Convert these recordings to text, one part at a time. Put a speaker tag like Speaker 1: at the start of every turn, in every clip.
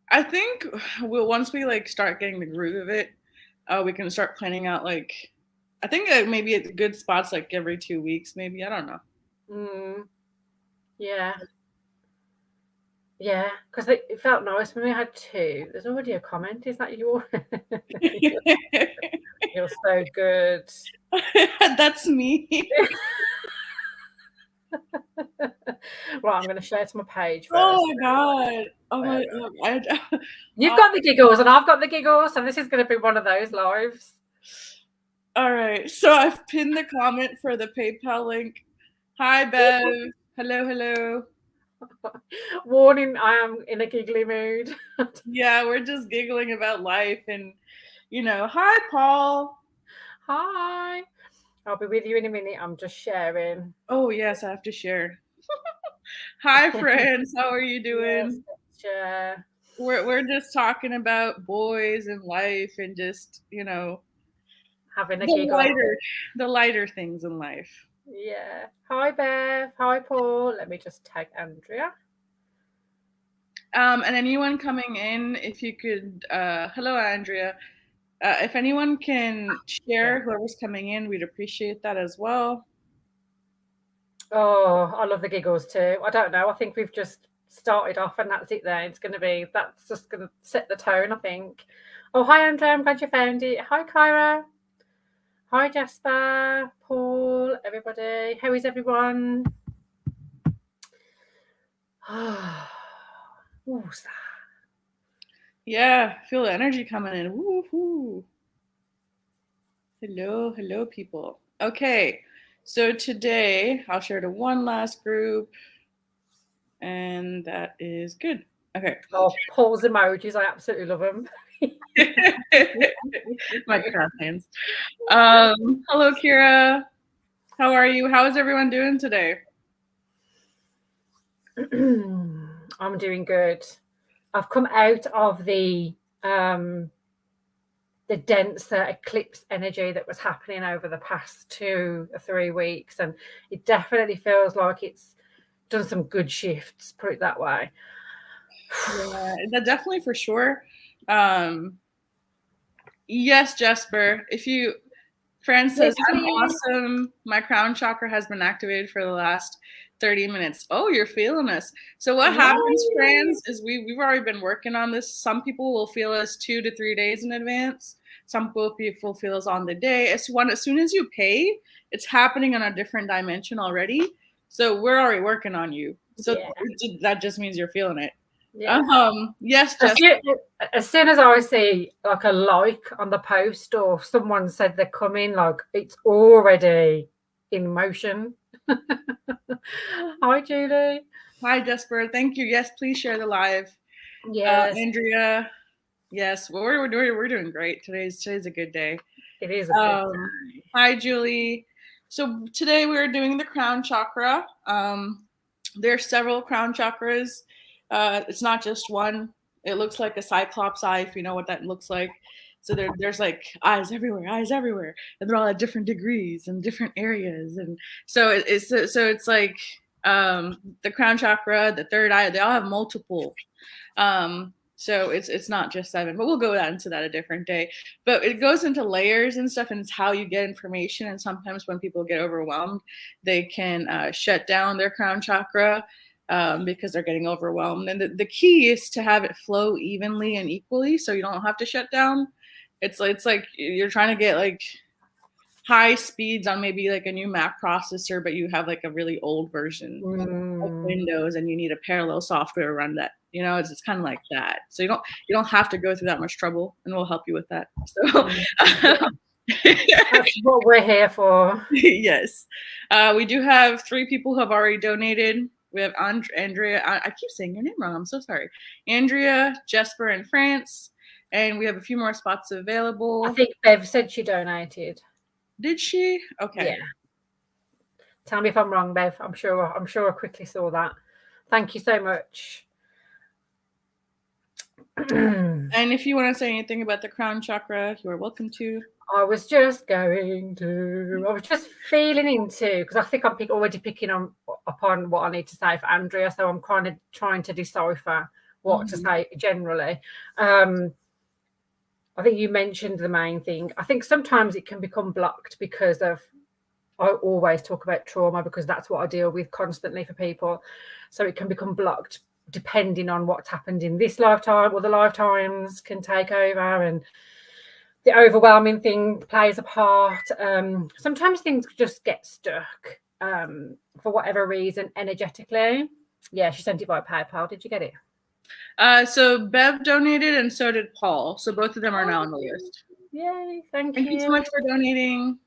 Speaker 1: I think once we like start getting the groove of it, we can start planning out like. I think maybe it's good spots like every 2 weeks, maybe. I don't know.
Speaker 2: Yeah. Yeah, because it felt nice when we had two. There's already a comment. Is that your? You're so good.
Speaker 1: That's me.
Speaker 2: Right, I'm going to share to my page
Speaker 1: Oh
Speaker 2: first.
Speaker 1: my god! Oh my!
Speaker 2: You've got the giggles, and I've got the giggles, and this is going to be one of those lives.
Speaker 1: All right, so I've pinned the comment for the PayPal link. Hi, Bev. Hello, hello.
Speaker 2: Warning, I am in a giggly mood.
Speaker 1: Yeah, we're just giggling about life and, hi, Paul.
Speaker 2: Hi. I'll be with you in a minute. I'm just sharing.
Speaker 1: Oh, yes, I have to share. Hi, friends. How are you
Speaker 2: Yes,
Speaker 1: doing?
Speaker 2: let's share.
Speaker 1: We're just talking about boys and life and just,
Speaker 2: Having a
Speaker 1: the
Speaker 2: giggle.
Speaker 1: lighter things in life.
Speaker 2: Yeah. Hi, Bev. Hi, Paul. Let me just tag Andrea.
Speaker 1: And anyone coming in, if you could, hello, Andrea. If anyone can share whoever's coming in, we'd appreciate that as well.
Speaker 2: Oh, I love the giggles too. I don't know. I think we've just started off and that's it there. That's just going to set the tone, I think. Oh, hi, Andrea. I'm glad you found it. Hi, Kyra. Hi, Jasper, Paul, everybody. How is everyone? Who's that?
Speaker 1: Yeah, feel the energy coming in. Woo-hoo. Hello, people. Okay, so today I'll share to one last group, and that is good. Okay.
Speaker 2: Oh, Paul's emojis. I absolutely love them.
Speaker 1: My crap hands. Hello, Kira. How are you? How is everyone doing today?
Speaker 2: I'm doing good. I've come out of the denser eclipse energy that was happening over the past 2 or 3 weeks, and it definitely feels like it's done some good shifts, put it that way.
Speaker 1: Yeah, that definitely for sure. Yes, Jesper. Fran says, I'm awesome. My crown chakra has been activated for the last 30 minutes. Oh, you're feeling us. So what happens, Franz, is we've already been working on this. Some people will feel us 2 to 3 days in advance. Some people feel us on the day. As soon as you pay, it's happening on a different dimension already. So we're already working on you. So that just means you're feeling it.
Speaker 2: Yeah.
Speaker 1: Yes, Jess.
Speaker 2: As soon as I see like a like on the post or someone said they're coming, like it's already in motion. Hi, Julie.
Speaker 1: Hi, Jesper. Thank you. Yes, please share the live.
Speaker 2: Yes,
Speaker 1: Andrea. Yes, well, we're doing great. Today's a good day.
Speaker 2: it is a good day.
Speaker 1: Hi, Julie. So today we're doing the crown chakra. There are several crown chakras. It's not just one. It looks like a cyclops eye, if you know what that looks like. So there's like eyes everywhere, and they're all at different degrees and different areas. And so it's like the crown chakra, the third eye. They all have multiple. So it's not just 7, but we'll go into that a different day. But it goes into layers and stuff, and it's how you get information. And sometimes when people get overwhelmed, they can shut down their crown chakra because they're getting overwhelmed. And the key is to have it flow evenly and equally, so you don't have to shut down. It's like you're trying to get like high speeds on maybe like a new Mac processor, but you have like a really old version of Windows and you need a parallel software to run that. It's kind of like that. So you don't have to go through that much trouble, and we'll help you with that. So
Speaker 2: that's what we're here for.
Speaker 1: Yes. We do have 3 people who have already donated. We have Andrea. I keep saying your name wrong. I'm so sorry. Andrea, Jesper, and France. And we have a few more spots available.
Speaker 2: I think Bev said she donated.
Speaker 1: Did she? Okay.
Speaker 2: Yeah. Tell me if I'm wrong, Bev. I'm sure I quickly saw that. Thank you so much.
Speaker 1: And if you want to say anything about the crown chakra, you are welcome to.
Speaker 2: I was just feeling into, because I think I'm already picking upon what I need to say for Andrea, so I'm kind of trying to decipher what to say generally. I think you mentioned the main thing. I think sometimes it can become blocked because of, I always talk about trauma because that's what I deal with constantly for people. So it can become blocked depending on what's happened in this lifetime, or the lifetimes can take over, and the overwhelming thing plays a part. Sometimes things just get stuck for whatever reason energetically. Yeah, she sent it by PayPal. Did you get it?
Speaker 1: So Bev donated, and so did Paul. So both of them are now on the list.
Speaker 2: Yay, thank
Speaker 1: Thank you so much for donating.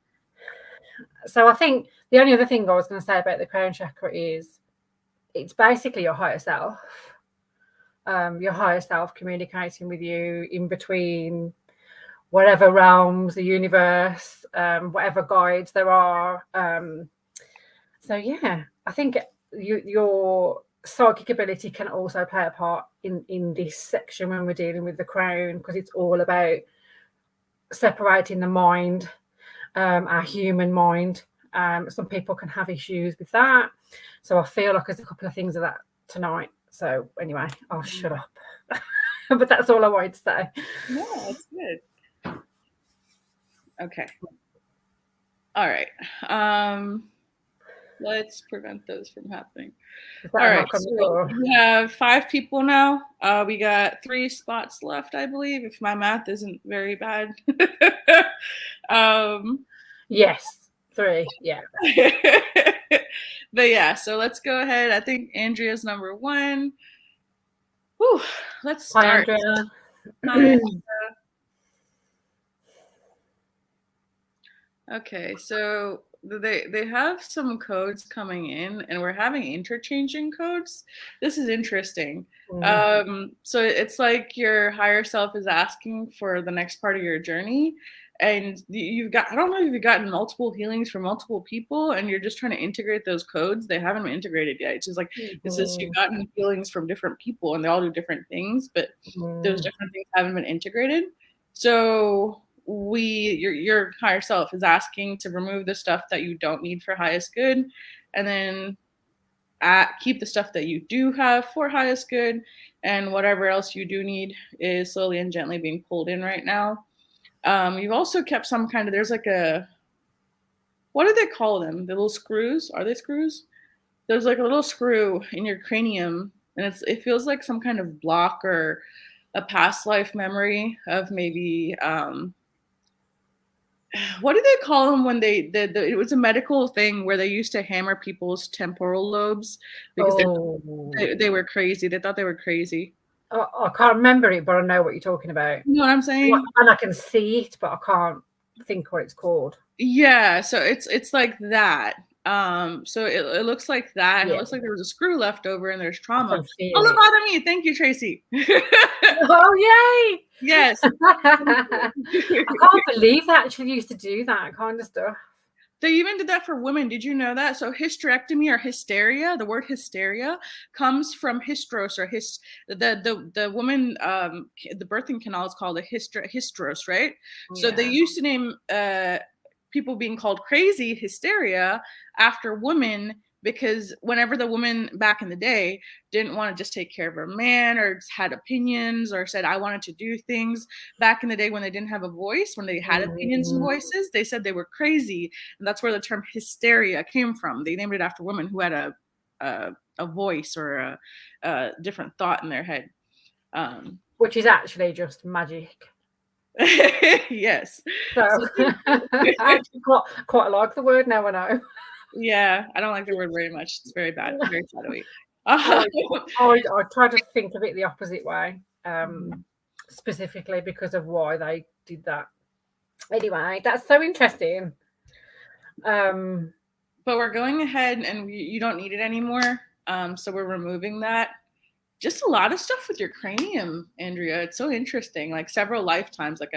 Speaker 2: So I think the only other thing I was going to say about the crown chakra is it's basically your higher self. Your higher self communicating with you in between whatever realms, the universe, whatever guides there are. So yeah, I think your psychic ability can also play a part in this section when we're dealing with the crown, because it's all about separating the mind, our human mind. Some people can have issues with that, so I feel like there's a couple of things of that tonight. So anyway, I'll shut up. But that's all I wanted to say.
Speaker 1: Yeah, that's good. Okay. All right. Let's prevent those from happening. All right. So we have 5 people now. We got 3 spots left, I believe, if my math isn't very bad.
Speaker 2: Yes, 3. Yeah.
Speaker 1: But yeah, so let's go ahead. I think Andrea's number 1. Whew, let's start.
Speaker 2: Hi, Andrea.
Speaker 1: Hi, Andrea. Okay, so they have some codes coming in, and we're having interchanging codes. This is interesting. So it's like your higher self is asking for the next part of your journey, and you've got, I don't know if you've gotten multiple healings from multiple people and you're just trying to integrate those codes. They haven't been integrated yet. It's just like it says you've gotten healings from different people and they all do different things, but those different things haven't been integrated. So your higher self is asking to remove the stuff that you don't need for highest good, and then keep the stuff that you do have for highest good, and whatever else you do need is slowly and gently being pulled in right now. You've also kept some kind of, there's like a, what do they call them? The little screws? Are they screws? There's like a little screw in your cranium, and it feels like some kind of block or a past life memory of maybe what do they call them when it was a medical thing where they used to hammer people's temporal lobes because they were crazy. They thought they were crazy.
Speaker 2: I can't remember it, but I know what you're talking about.
Speaker 1: You know what I'm saying?
Speaker 2: And I can see it, but I can't think what it's called.
Speaker 1: Yeah, so it's like that. So it looks like that, and it looks like there was a screw left over, and there's trauma. Oh, look bother me! Thank you, Tracy.
Speaker 2: Oh, yay!
Speaker 1: Yes.
Speaker 2: I can't believe they actually used to do that kind of stuff.
Speaker 1: They even did that for women. Did you know that? So hysterectomy or hysteria, the word hysteria comes from hystros, or the woman, the birthing canal is called a hystros, right? Yeah. So they used to name people being called crazy hysteria after women, because whenever the woman back in the day didn't want to just take care of her man, or had opinions, or said, I wanted to do things, back in the day when they didn't have a voice, when they had opinions and voices, they said they were crazy. And that's where the term hysteria came from. They named it after women who had a voice or a different thought in their head.
Speaker 2: Which is actually just magic.
Speaker 1: Yes.
Speaker 2: So I actually quite like the word now, I know.
Speaker 1: Yeah, I don't like the word very much. It's very bad, very shadowy.
Speaker 2: I try to think of it the opposite way, specifically because of why they did that. Anyway, that's so interesting.
Speaker 1: But we're going ahead, and you don't need it anymore. So we're removing that. Just a lot of stuff with your cranium, Andrea. It's so interesting. Like several lifetimes. Like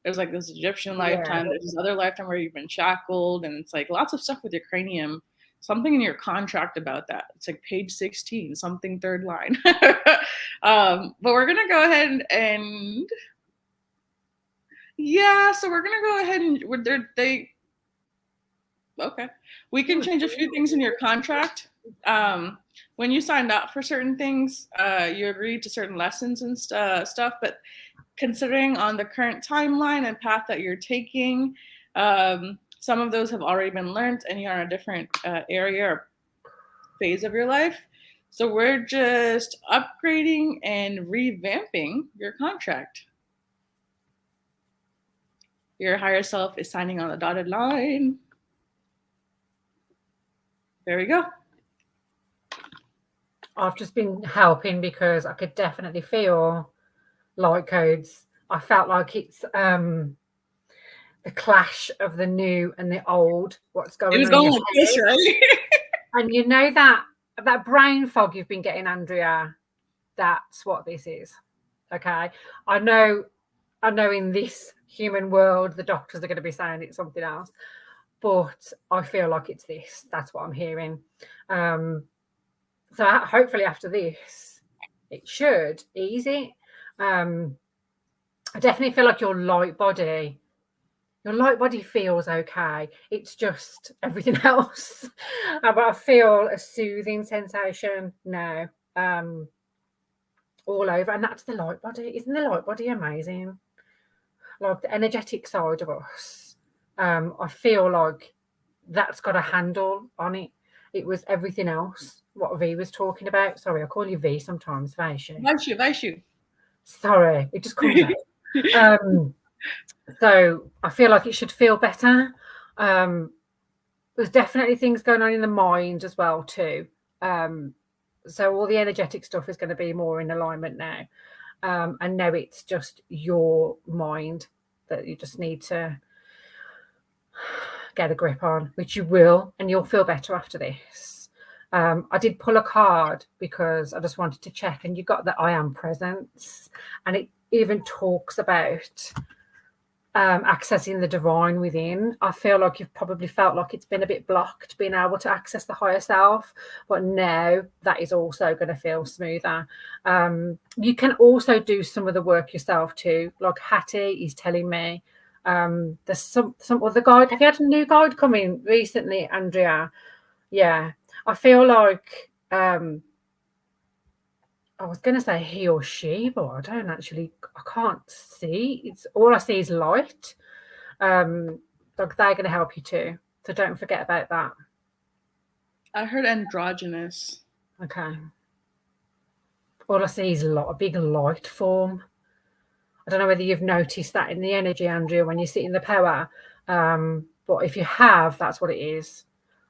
Speaker 1: there's like this Egyptian lifetime. There's this other lifetime where you've been shackled, and it's like lots of stuff with your cranium. Something in your contract about that. It's like page 16, something third line. But we're gonna go ahead and yeah. So we're gonna go ahead and okay. We can change a few things in your contract. when you signed up for certain things, you agreed to certain lessons and stuff, but considering on the current timeline and path that you're taking, some of those have already been learned and you're in a different area or phase of your life. So we're just upgrading and revamping your contract. Your higher self is signing on the dotted line. There we go.
Speaker 2: I've just been helping because I could definitely feel light codes. I felt like it's the clash of the new and the old. What's going on?
Speaker 1: It was going like this, right?
Speaker 2: And you know that brain fog you've been getting, Andrea, that's what this is. Okay. I know in this human world the doctors are going to be saying it's something else, but I feel like it's this. That's what I'm hearing. So hopefully after this it should ease it. I definitely feel like your light body feels okay. It's just everything else. But I feel a soothing sensation now, all over, and that's the light body. Isn't the light body amazing? Like the energetic side of us. I feel like that's got a handle on it. It was everything else. What V was talking about. Sorry, I call you V sometimes.
Speaker 1: Vaishu.
Speaker 2: Sorry, it just comes out. So I feel like it should feel better. There's definitely things going on in the mind as well too. So all the energetic stuff is going to be more in alignment now. And now it's just your mind that you just need to get a grip on, which you will, and you'll feel better after this. I did pull a card because I just wanted to check, and you got the I am presence, and it even talks about accessing the divine within. I feel like you've probably felt like it's been a bit blocked being able to access the higher self, but now that is also going to feel smoother. You can also do some of the work yourself too, like Hattie is telling me. There's some other guide. Have you had a new guide come in recently, Andrea? Yeah, I feel like I was going to say he or she, but I can't see. It's all I see is light. Like they're going to help you too. So don't forget about that.
Speaker 1: I heard androgynous.
Speaker 2: Okay. All I see is a big light form. I don't know whether you've noticed that in the energy, Andrea, when you sit in the power. But if you have, that's what it is.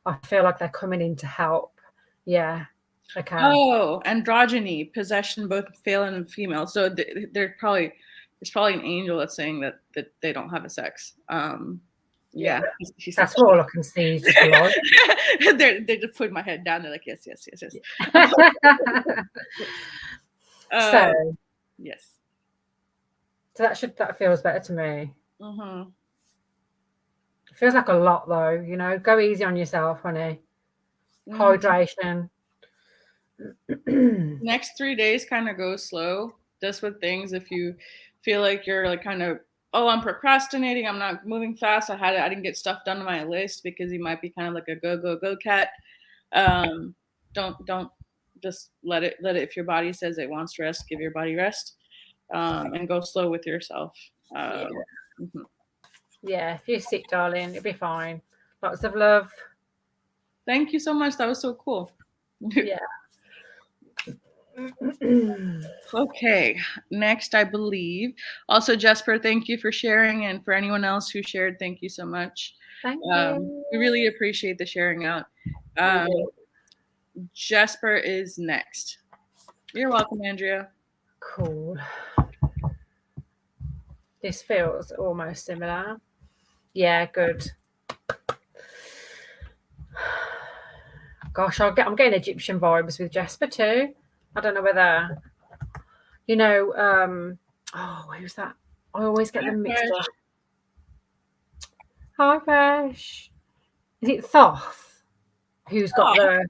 Speaker 2: I feel like they're coming in to help. Yeah. Okay.
Speaker 1: Oh, androgyny, possession, both male and female. So it's probably an angel that's saying that they don't have a sex. Yeah.
Speaker 2: That's all I can see. Is just light.
Speaker 1: They're just putting my head down. They're like, yes.
Speaker 2: So
Speaker 1: yes.
Speaker 2: So that feels better to me.
Speaker 1: Mm-hmm.
Speaker 2: It feels like a lot though, go easy on yourself, honey. Mm-hmm. Hydration.
Speaker 1: Next 3 days kind of go slow, just with things. If you feel like you're like kind of, I'm procrastinating, I'm not moving fast, I didn't get stuff done on my list, because you might be kind of like a go cat. Don't just let it. If your body says it wants rest, give your body rest, and go slow with yourself. Mm-hmm.
Speaker 2: Yeah, if you sit, darling, it'll be fine. Lots of love.
Speaker 1: Thank you so much. That was so cool.
Speaker 2: Yeah.
Speaker 1: Okay, next, I believe. Also, Jesper, thank you for sharing, and for anyone else who shared, thank you so much.
Speaker 2: Thank you.
Speaker 1: We really appreciate the sharing out. Jesper is next. You're welcome, Andrea.
Speaker 2: Cool. This feels almost similar. Yeah, good. Gosh, I'm getting Egyptian vibes with Jesper too. I don't know whether, who's that? I always get them mixed up. Hi, Fresh. Is it Thoth? Who's got the?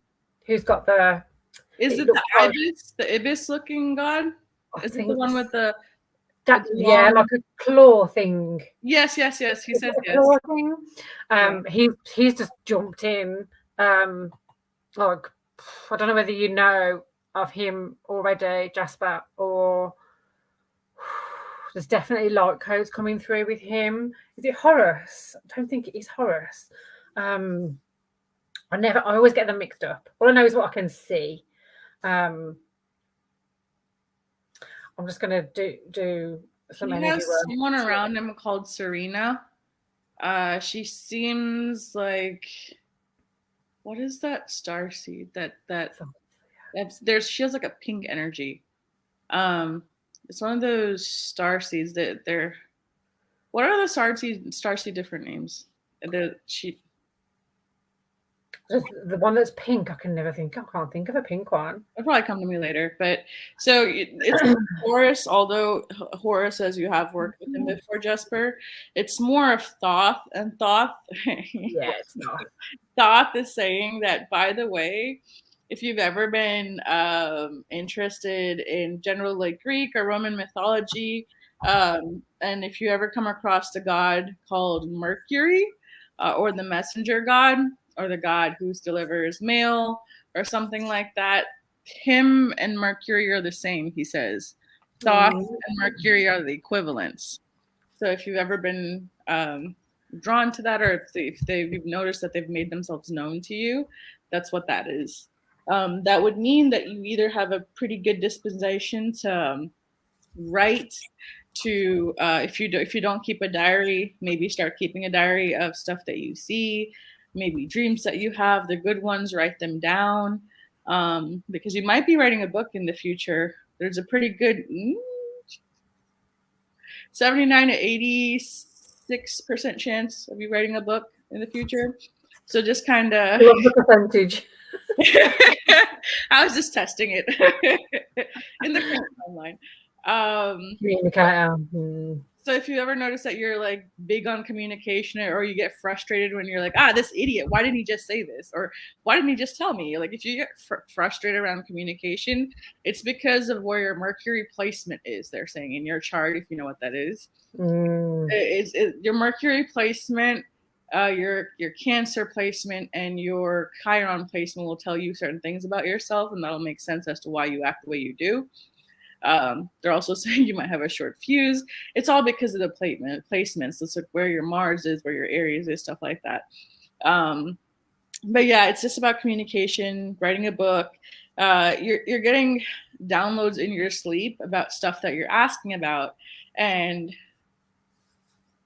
Speaker 1: Is it the ibis? The ibis looking god? Is it the one with the?
Speaker 2: Like a claw thing.
Speaker 1: Yes. He says yes.
Speaker 2: Thing. He's just jumped in. Like I don't know whether you know of him already, Jasper, or there's definitely light codes coming through with him. Is it Horus? I don't think it is Horus. I always get them mixed up. All I know is what I can see. I'm just going to do some
Speaker 1: He
Speaker 2: energy
Speaker 1: has
Speaker 2: work.
Speaker 1: someone around him called Serena. She seems like, what is that star seed? She has like a pink energy. It's one of those star seeds that they're. What are the star seed different names?
Speaker 2: The one that's pink, I can't think of a pink one.
Speaker 1: It'll probably come to me later. But so it's Horus, although Horus says you have worked with him before, Jesper. It's more of Thoth, and Thoth.
Speaker 2: Yeah, it's not.
Speaker 1: Thoth is saying that, by the way, if you've ever been interested in general like Greek or Roman mythology, and if you ever come across a god called Mercury, or the messenger god, or the god who delivers mail, or something like that, him and Mercury are the same, he says. Thoth and Mercury are the equivalents. So if you've ever been drawn to that, or if you've noticed that they've made themselves known to you, that's what that is. That would mean that you either have a pretty good disposition to write, to if you don't keep a diary, maybe start keeping a diary of stuff that you see, maybe dreams that you have, the good ones, write them down, because you might be writing a book in the future. There's a pretty good 79 to 86% chance of you writing a book in the future. So just kind of
Speaker 2: the percentage.
Speaker 1: I was just testing it in the current timeline.
Speaker 2: Communicator.
Speaker 1: So if you ever notice that you're like big on communication, or you get frustrated when you're like, this idiot, why didn't he just say this? Or why didn't he just tell me? Like, if you get frustrated around communication, it's because of where your Mercury placement is, they're saying, in your chart, if you know what that is. Your Mercury placement, your Cancer placement, and your Chiron placement will tell you certain things about yourself, and that'll make sense as to why you act the way you do. They're also saying you might have a short fuse. It's all because of the placements. It's like where your Mars is, where your Aries is, stuff like that. But yeah, it's just about communication, writing a book. You're getting downloads in your sleep about stuff that you're asking about, and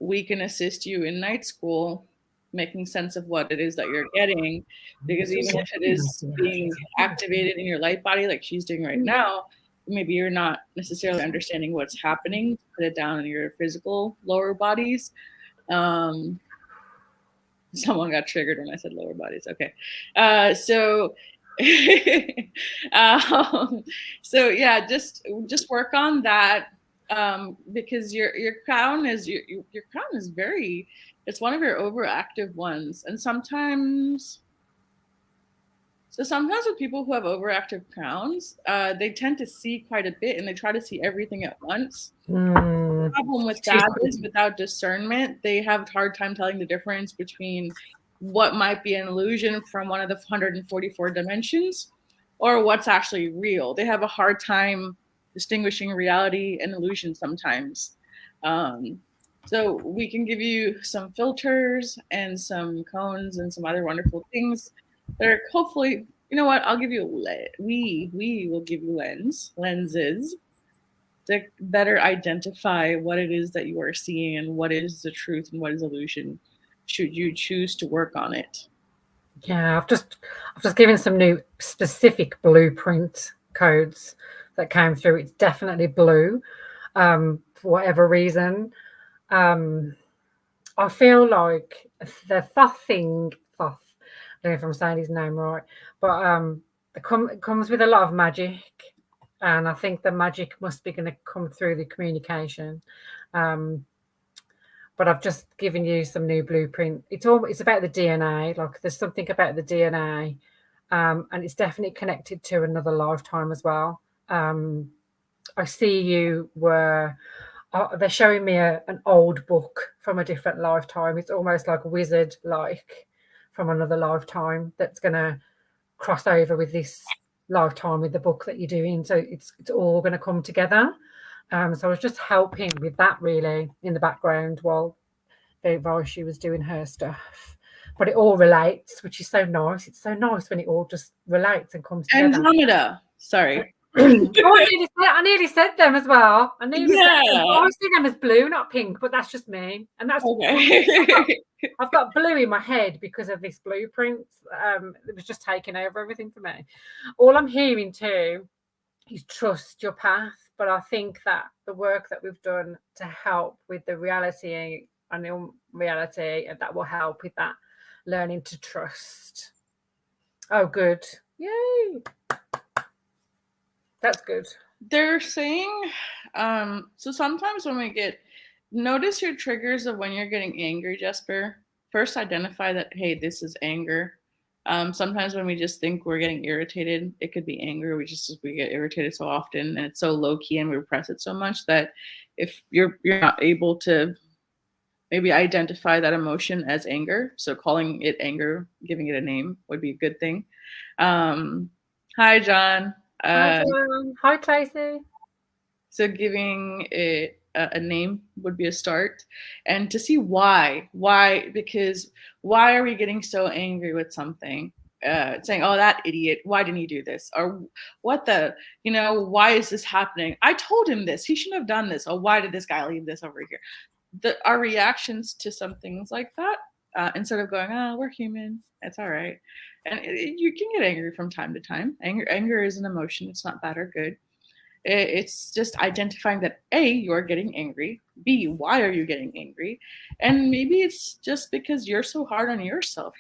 Speaker 1: we can assist you in night school making sense of what it is that you're getting, because even if it is being activated in your light body like she's doing right now, maybe you're not necessarily understanding what's happening. Put it down in your physical lower bodies. Someone got triggered when I said lower bodies. Okay. So yeah, just work on that, because your crown is your crown is very, it's one of your overactive ones. And sometimes with people who have overactive crowns, they tend to see quite a bit, and they try to see everything at once. The problem with that is, without discernment, they have a hard time telling the difference between what might be an illusion from one of the 144 dimensions or what's actually real. They have a hard time distinguishing reality and illusion sometimes. So we can give you some filters and some cones and some other wonderful things that are hopefully, you know what, I'll give you we will give you lenses to better identify what it is that you are seeing and what is the truth and what is illusion, should you choose to work on it.
Speaker 2: Yeah, I've just given some new specific blueprint codes that came through. It's definitely blue, for whatever reason. I feel like the Thoth, I don't know if I'm saying his name right, but it comes with a lot of magic, and I think the magic must be going to come through the communication. But I've just given you some new blueprint. It's about the DNA. Like, there's something about the DNA, and it's definitely connected to another lifetime as well. I see you were. They're showing me an old book from a different lifetime. It's almost like a wizard, like from another lifetime, that's going to cross over with this lifetime with the book that you're doing. So it's all going to come together. So I was just helping with that really in the background while she was doing her stuff. But it all relates, which is so nice. It's so nice when it all just relates and comes together.
Speaker 1: Andromeda. Sorry.
Speaker 2: I nearly said them as well. I nearly said them. I always see them as blue, not pink, but that's just me. And that's
Speaker 1: okay.
Speaker 2: I've got blue in my head because of this blueprint. It was just taking over everything for me. All I'm hearing too is trust your path. But I think that the work that we've done to help with the reality and the reality, and that will help with that learning to trust. Oh, good. Yay. That's good.
Speaker 1: They're saying, so sometimes when we notice your triggers of when you're getting angry, Jesper. First, identify that, hey, this is anger. Sometimes when we just think we're getting irritated, it could be anger. We get irritated so often, and it's so low key, and we repress it so much that if you're not able to maybe identify that emotion as anger, so calling it anger, giving it a name would be a good thing. Hi, John.
Speaker 2: Hi, John. Hi, Tracy.
Speaker 1: So giving it a name would be a start, and to see why, because why are we getting so angry with something? Saying, oh, that idiot, why didn't he do this? Or what why is this happening? I told him this, he shouldn't have done this. Or why did this guy leave this over here? Our reactions to some things like that, instead of going, oh, we're human, it's all right. And you can get angry from time to time. Anger is an emotion. It's not bad or good. It's just identifying that A, you're getting angry. B, why are you getting angry? And maybe it's just because you're so hard on yourself,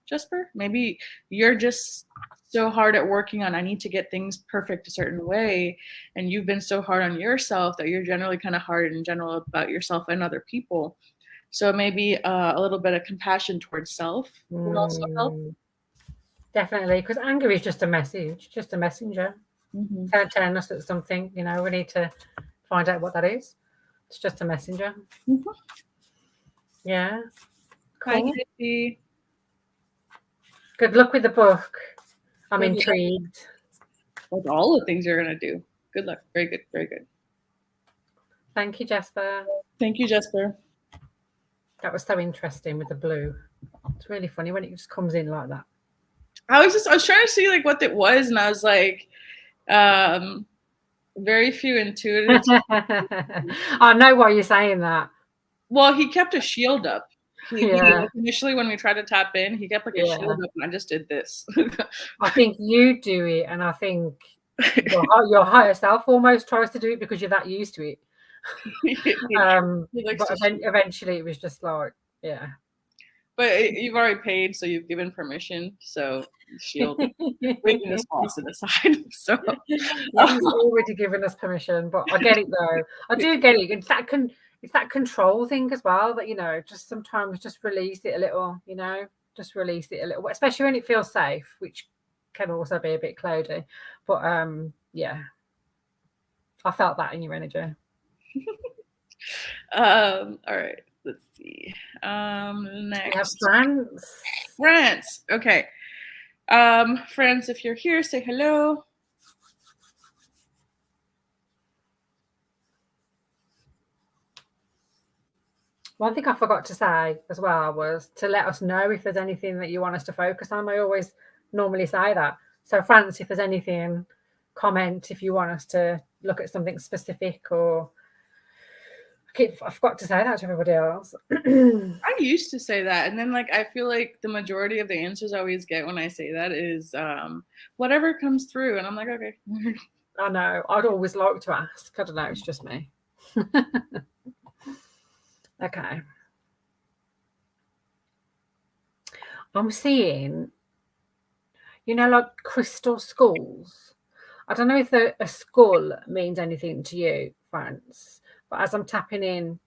Speaker 1: Jesper? Maybe you're just so hard at working on, I need to get things perfect a certain way. And you've been so hard on yourself that you're generally kind of hard in general about yourself and other people. So maybe a little bit of compassion towards self would also help.
Speaker 2: Definitely, because anger is just a message, just a messenger.
Speaker 1: Mm-hmm.
Speaker 2: Telling us that something, we need to find out what that is. It's just a messenger.
Speaker 1: Mm-hmm.
Speaker 2: Yeah.
Speaker 1: Cool. Hi, Kitty.
Speaker 2: Good luck with the book. I'm intrigued.
Speaker 1: With all the things you're going to do. Good luck. Very good. Very good.
Speaker 2: Thank you, Jesper.
Speaker 1: Thank you, Jesper.
Speaker 2: That was so interesting with the blue. It's really funny when it just comes in like that.
Speaker 1: I was trying to see like what it was, and I was like, very few intuitive.
Speaker 2: I know why you're saying that.
Speaker 1: Well, he kept a shield up. Initially, when we tried to tap in, he kept like a shield up, and I just did this.
Speaker 2: I think you do it, and I think your higher self almost tries to do it because you're that used to it. But eventually, it was just like, yeah.
Speaker 1: But you've already paid, so you've given permission. So shield, waving this faucet aside. So
Speaker 2: yeah, he's already given us permission. But I get it though. I do get it. It's that control thing as well. That just sometimes just release it a little. Just release it a little, especially when it feels safe, which can also be a bit cloudy. But yeah, I felt that in your energy.
Speaker 1: All right. Let's see. Next.
Speaker 2: We have
Speaker 1: France. Okay. France, if you're here, say hello.
Speaker 2: One thing I forgot to say as well was to let us know if there's anything that you want us to focus on. I always normally say that. So France, if there's anything, comment if you want us to look at something specific or I forgot to say that to everybody else.
Speaker 1: I used to say that, and then I feel like the majority of the answers I always get when I say that is whatever comes through, and I'm like, okay.
Speaker 2: I know. I'd always like to ask. I don't know. It's just me. Okay. I'm seeing, like crystal skulls. I don't know if a skull means anything to you, France. But as I'm tapping in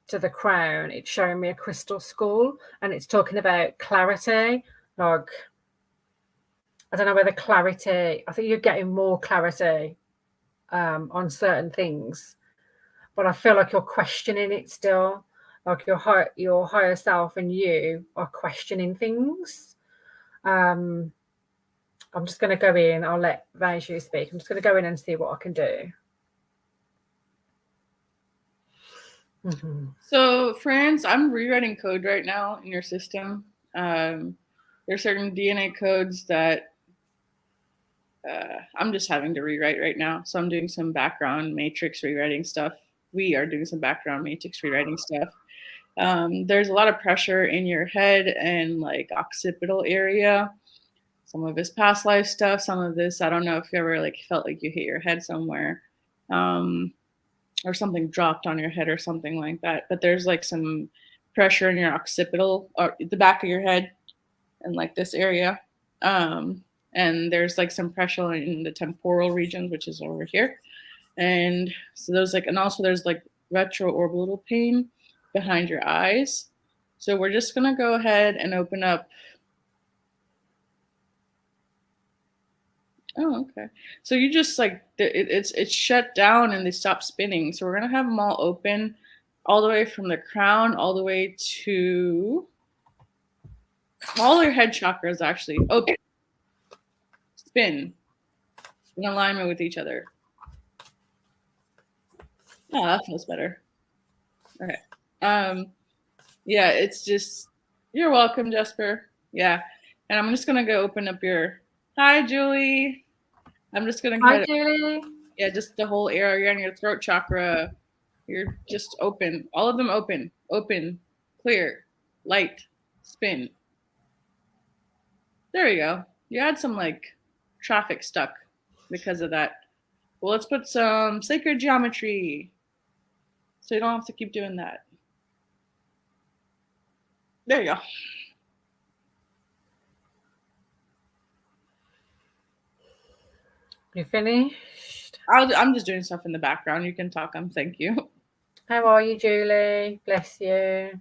Speaker 2: to the crown, it's showing me a crystal skull, and it's talking about clarity. I don't know whether clarity. I think you're getting more clarity on certain things, but I feel like you're questioning it still. Like your higher self and you are questioning things. I'm just going to go in. I'll let Vaiju speak. I'm just going to go in and see what I can do.
Speaker 1: So, friends, I'm rewriting code right now in your system. There's certain DNA codes that I'm just having to rewrite right now. So I'm doing some background matrix rewriting stuff. We are doing some background matrix rewriting stuff. There's a lot of pressure in your head and like occipital area. Some of this past life stuff, some of this, I don't know if you ever like felt like you hit your head somewhere, or something dropped on your head or something like that. But there's like some pressure in your occipital or the back of your head and like this area. And there's like some pressure in the temporal regions, which is over here. And so there's like, and also there's like retroorbital pain behind your eyes. So we're just gonna go ahead and open up. Oh, okay. So you just like it's shut down and they stop spinning. So we're gonna have them all open, all the way from the crown all the way to all your head chakras actually open, spin in alignment with each other. Oh, that feels better. Okay. Yeah, it's just you're welcome, Jesper. Yeah. And I'm just gonna go open up your hi Julie. I'm just gonna
Speaker 2: Hi, Julie.
Speaker 1: Yeah, just the whole area on your throat chakra. You're just open. All of them open. Open, clear, light, spin. There you go. You had some like traffic stuck because of that. Well, let's put some sacred geometry so you don't have to keep doing that. There you go.
Speaker 2: You finished?
Speaker 1: I'm just doing stuff in the background. You can talk. Thank you.
Speaker 2: How are you, Julie? Bless you.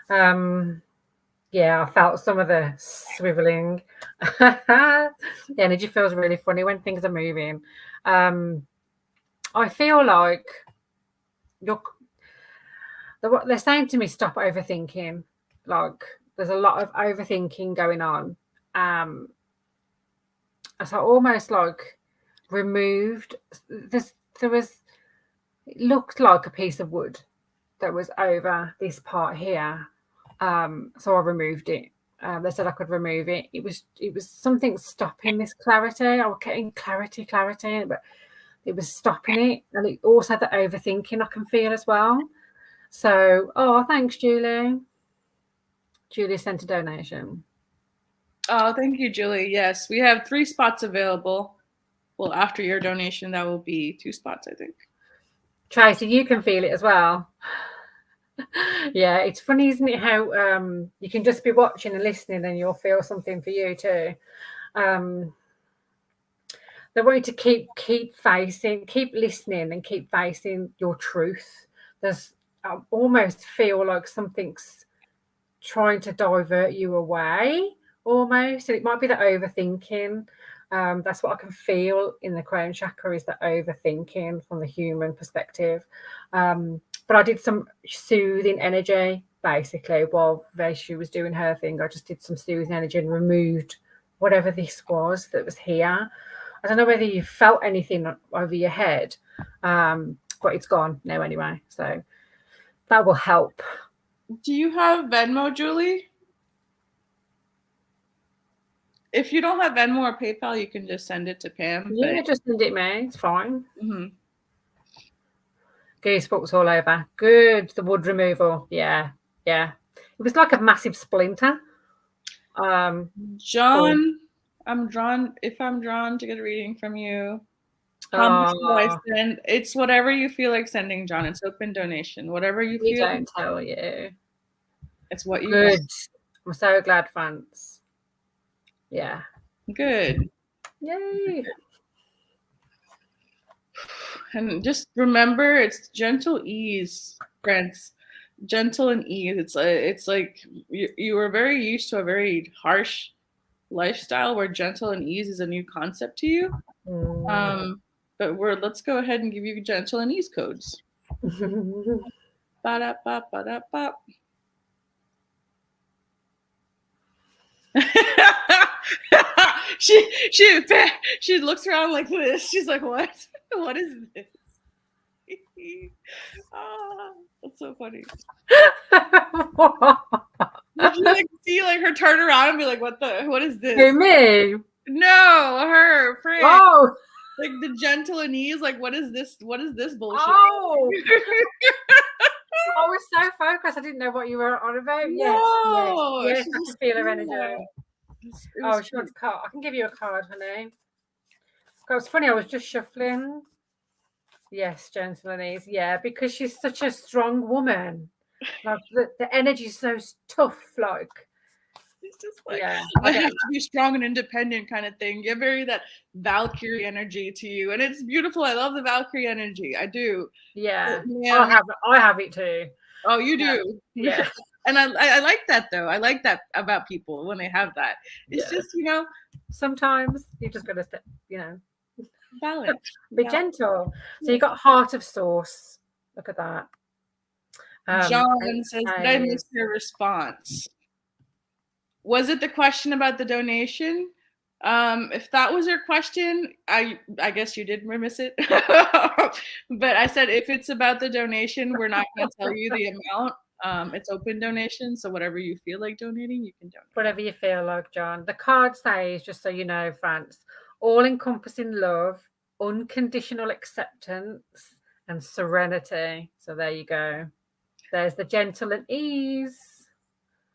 Speaker 2: Yeah, I felt some of the swiveling. The energy feels really funny when things are moving. I feel like they're saying to me, stop overthinking. Like there's a lot of overthinking going on. So almost like removed. It looked like a piece of wood that was over this part here. So I removed it. They said I could remove it. It was something stopping this clarity. I was getting clarity, but it was stopping it. And it also the overthinking I can feel as well. So, thanks, Julie. Julie sent a donation.
Speaker 1: Oh, thank you, Julie. Yes, we have 3 spots available. Well, after your donation, that will be 2 spots, I think.
Speaker 2: Tracy, you can feel it as well. Yeah, it's funny, isn't it, how you can just be watching and listening and you'll feel something for you too. They want you to keep listening and keep facing your truth. I almost feel like something's trying to divert you away almost, and it might be the overthinking. That's what I can feel in the crown chakra, is the overthinking from the human perspective. But I did some soothing energy basically while Vaishu was doing her thing. I just did some soothing energy and removed whatever this was that was here. I don't know whether you felt anything over your head, but it's gone now anyway. So that will help.
Speaker 1: Do you have Venmo, Julie? If you don't have Venmo or PayPal, you can just send it to Pam.
Speaker 2: Yeah, just send it me. It's fine.
Speaker 1: Mm-hmm.
Speaker 2: Goosebumps all over. Good. The wood removal. Yeah. It was like a massive splinter.
Speaker 1: John, I'm drawn. If I'm drawn to get a reading from you, how much do I send? It's whatever you feel like sending, John. It's open donation. Whatever you feel.
Speaker 2: We don't tell you.
Speaker 1: It's what you
Speaker 2: Good.
Speaker 1: want.
Speaker 2: I'm so glad, France. Yeah.
Speaker 1: Good.
Speaker 2: Yay.
Speaker 1: And just remember, it's gentle ease, friends. Gentle and ease. It's like you were very used to a very harsh lifestyle where gentle and ease is a new concept to you. But let's go ahead and give you gentle and ease codes. Ba-da-ba, ba-da-ba. she looks around like this. She's like, what? What is this? That's so funny. Did you like see like her turn around and be like, what is this?
Speaker 2: Who, me?
Speaker 1: No, her, Fran.
Speaker 2: Oh,
Speaker 1: like the gentle and ease. Like, what is this? What is this bullshit?
Speaker 2: oh. I was so focused. I didn't know what you were on about.
Speaker 1: No,
Speaker 2: yes. I can feel her energy.
Speaker 1: Oh,
Speaker 2: she wants a card. I can give you a card, honey. It was funny. I was just shuffling. Yes, gentle and ease. Yeah, because she's such a strong woman. Like the energy's so tough. Like,
Speaker 1: it's just like, I have to be strong and independent kind of thing. You have very that Valkyrie energy to you, and it's beautiful. I love the Valkyrie energy. I do.
Speaker 2: Yeah. I have it too.
Speaker 1: Oh, you do.
Speaker 2: Yeah.
Speaker 1: And I like that though. I like that about people when they have that. It's just,
Speaker 2: sometimes you just got to step,
Speaker 1: balance.
Speaker 2: Be gentle. So you got Heart of Source. Look at that.
Speaker 1: John says, did I miss your response? Was it the question about the donation? If that was your question, I guess you did miss it. But I said, if it's about the donation, we're not going to tell you the amount. It's open donation, so whatever you feel like donating, you can donate.
Speaker 2: Whatever you feel like, John. The card says, just so you know, France, all-encompassing love, unconditional acceptance, and serenity. So there you go. There's the gentle and ease.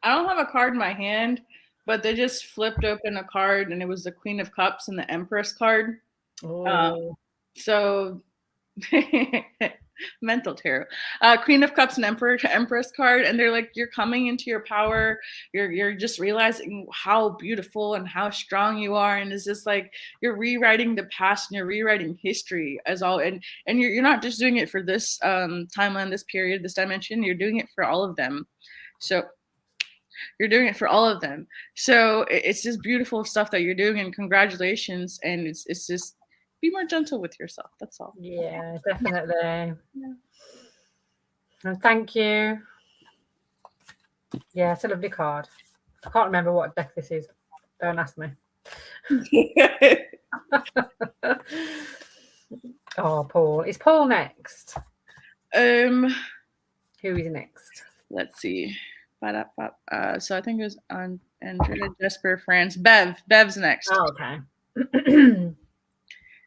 Speaker 1: I don't have a card in my hand, but they just flipped open a card, and it was the Queen of Cups and the Empress card. So mental tarot, Queen of Cups and Empress card, and they're like, you're coming into your power. You're just realizing how beautiful and how strong you are, and it's just like you're rewriting the past and you're rewriting history as all. And you're not just doing it for this timeline, this period, this dimension. You're doing it for all of them. So you're doing it for all of them. So it's just beautiful stuff that you're doing, and congratulations. And it's just be more gentle with yourself. That's all.
Speaker 2: Yeah, definitely. Yeah. And thank you. Yeah, it's a lovely card. I can't remember what deck this is. Don't ask me. Oh, Paul. Is Paul next?
Speaker 1: Who
Speaker 2: is next?
Speaker 1: Let's see. So I think it was on Andrea, Jesper, France. Bev's next.
Speaker 2: Oh, okay.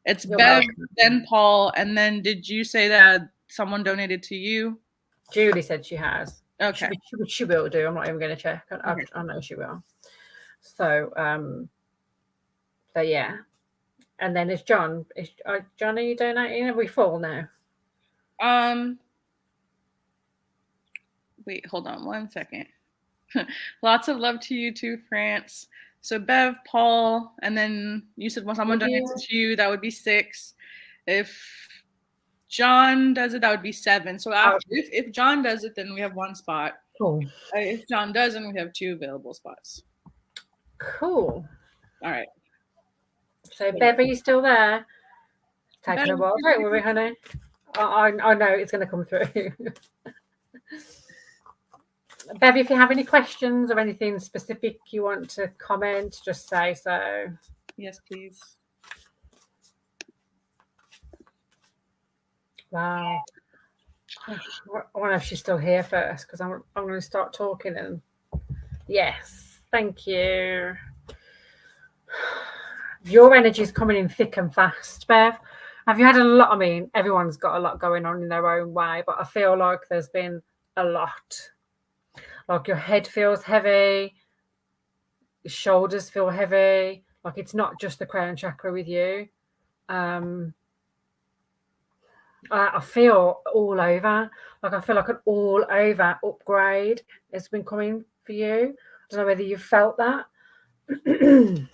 Speaker 1: It's Bev, then Paul, and then did you say that someone donated to you?
Speaker 2: Julie said she has.
Speaker 1: Okay.
Speaker 2: She will do. I'm not even going to check. I know she will. So yeah. And then it's John. John, are you donating? Are we full now?
Speaker 1: Wait, hold on 1 second. Lots of love to you too, France. So Bev, Paul, and then you said when someone donates to you, that would be 6. If John does it, that would be 7. So after, if John does it, then we have 1 spot.
Speaker 2: Cool.
Speaker 1: If John doesn't, we have 2 available spots.
Speaker 2: Cool.
Speaker 1: All right.
Speaker 2: So Bev, are you still there? Taking a while, don't worry, honey. I know it's going to come through. Bev, if you have any questions or anything specific you want to comment, just say so.
Speaker 1: Yes, please.
Speaker 2: Wow. I wonder if she's still here first, because I'm going to start talking. And yes, thank you. Your energy is coming in thick and fast, Bev. Have you had a lot? I mean, everyone's got a lot going on in their own way, but I feel like there's been a lot. Like your head feels heavy, your shoulders feel heavy. Like it's not just the crown chakra with you. I feel all over. Like I feel like an all over upgrade has been coming for you. I don't know whether you've felt that. There's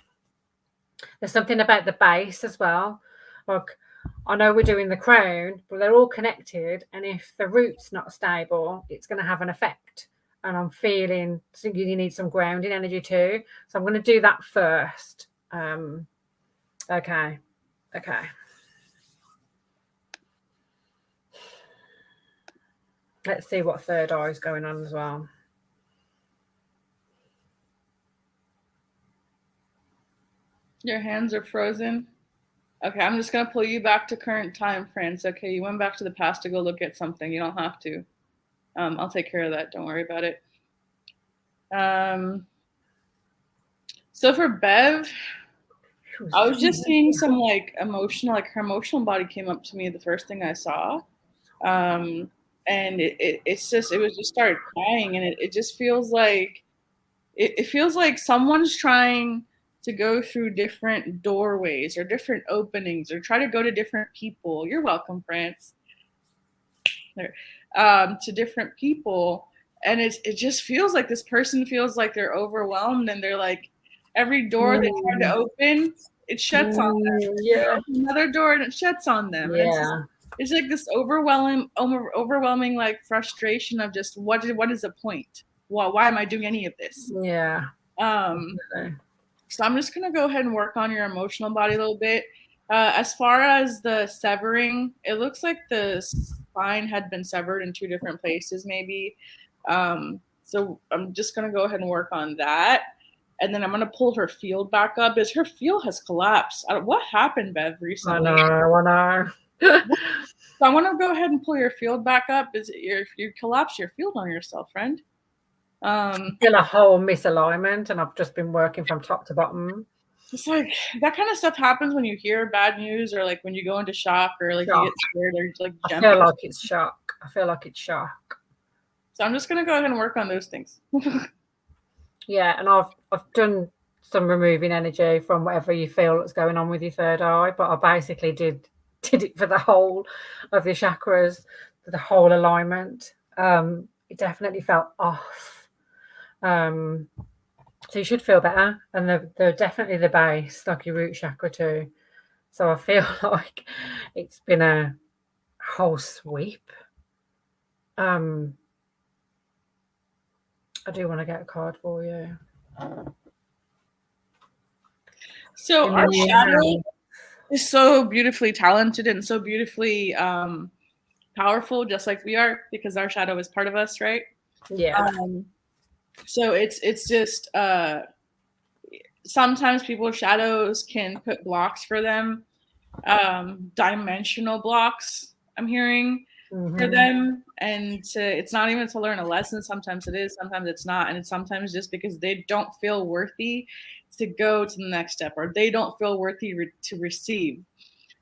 Speaker 2: something about the base as well. Like I know we're doing the crown, but they're all connected. And if the root's not stable, it's going to have an effect. And I'm feeling you need some grounding energy too. So I'm going to do that first. Okay. Let's see what third eye is going on as well.
Speaker 1: Your hands are frozen. Okay, I'm just gonna pull you back to current time, friends. Okay, you went back to the past to go look at something. You don't have to. I'll take care of that. Don't worry about it. So for Bev, I was just seeing some like emotional, like her emotional body came up to me the first thing I saw. And it's just, it was just started crying, and it just feels like, it feels like someone's trying to go through different doorways or different openings or try to go to different people. You're welcome, France. There, to different people, and it just feels like this person feels like they're overwhelmed, and they're like, every door they try to open, it shuts on them.
Speaker 2: Yeah.
Speaker 1: Another door and it shuts on them.
Speaker 2: Yeah.
Speaker 1: It's like this overwhelming like frustration of just what is the point? Why am I doing any of this?
Speaker 2: Yeah.
Speaker 1: So I'm just gonna go ahead and work on your emotional body a little bit. As far as the severing, it looks like the spine had been severed in 2 different places, maybe. So I'm just gonna go ahead and work on that, and then I'm gonna pull her field back up. As her field has collapsed. What happened, Bev, recently?
Speaker 2: I know.
Speaker 1: So I want to go ahead and pull your field back up. If you collapse your field on yourself, friend?
Speaker 2: Still a whole misalignment, and I've just been working from top to bottom.
Speaker 1: It's like that kind of stuff happens when you hear bad news, or like when you go into shock, or like you get scared, or like
Speaker 2: I feel like it's shock.
Speaker 1: So I'm just gonna go ahead and work on those things.
Speaker 2: Yeah, and I've done some removing energy from whatever you feel that's going on with your third eye, but I basically did it for the whole of the chakras, for the whole alignment. It definitely felt off. So you should feel better, and they're definitely the base, like your root chakra too. So I feel like it's been a whole sweep. I do want to get a card for you.
Speaker 1: So our shadow is so beautifully talented and so beautifully powerful, just like we are, because our shadow is part of us, right?
Speaker 2: Yeah.
Speaker 1: So it's just sometimes people's shadows can put blocks for them, dimensional blocks, I'm hearing, for them. And it's not even to learn a lesson. Sometimes it is, sometimes it's not. And it's sometimes just because they don't feel worthy to go to the next step, or they don't feel worthy to receive.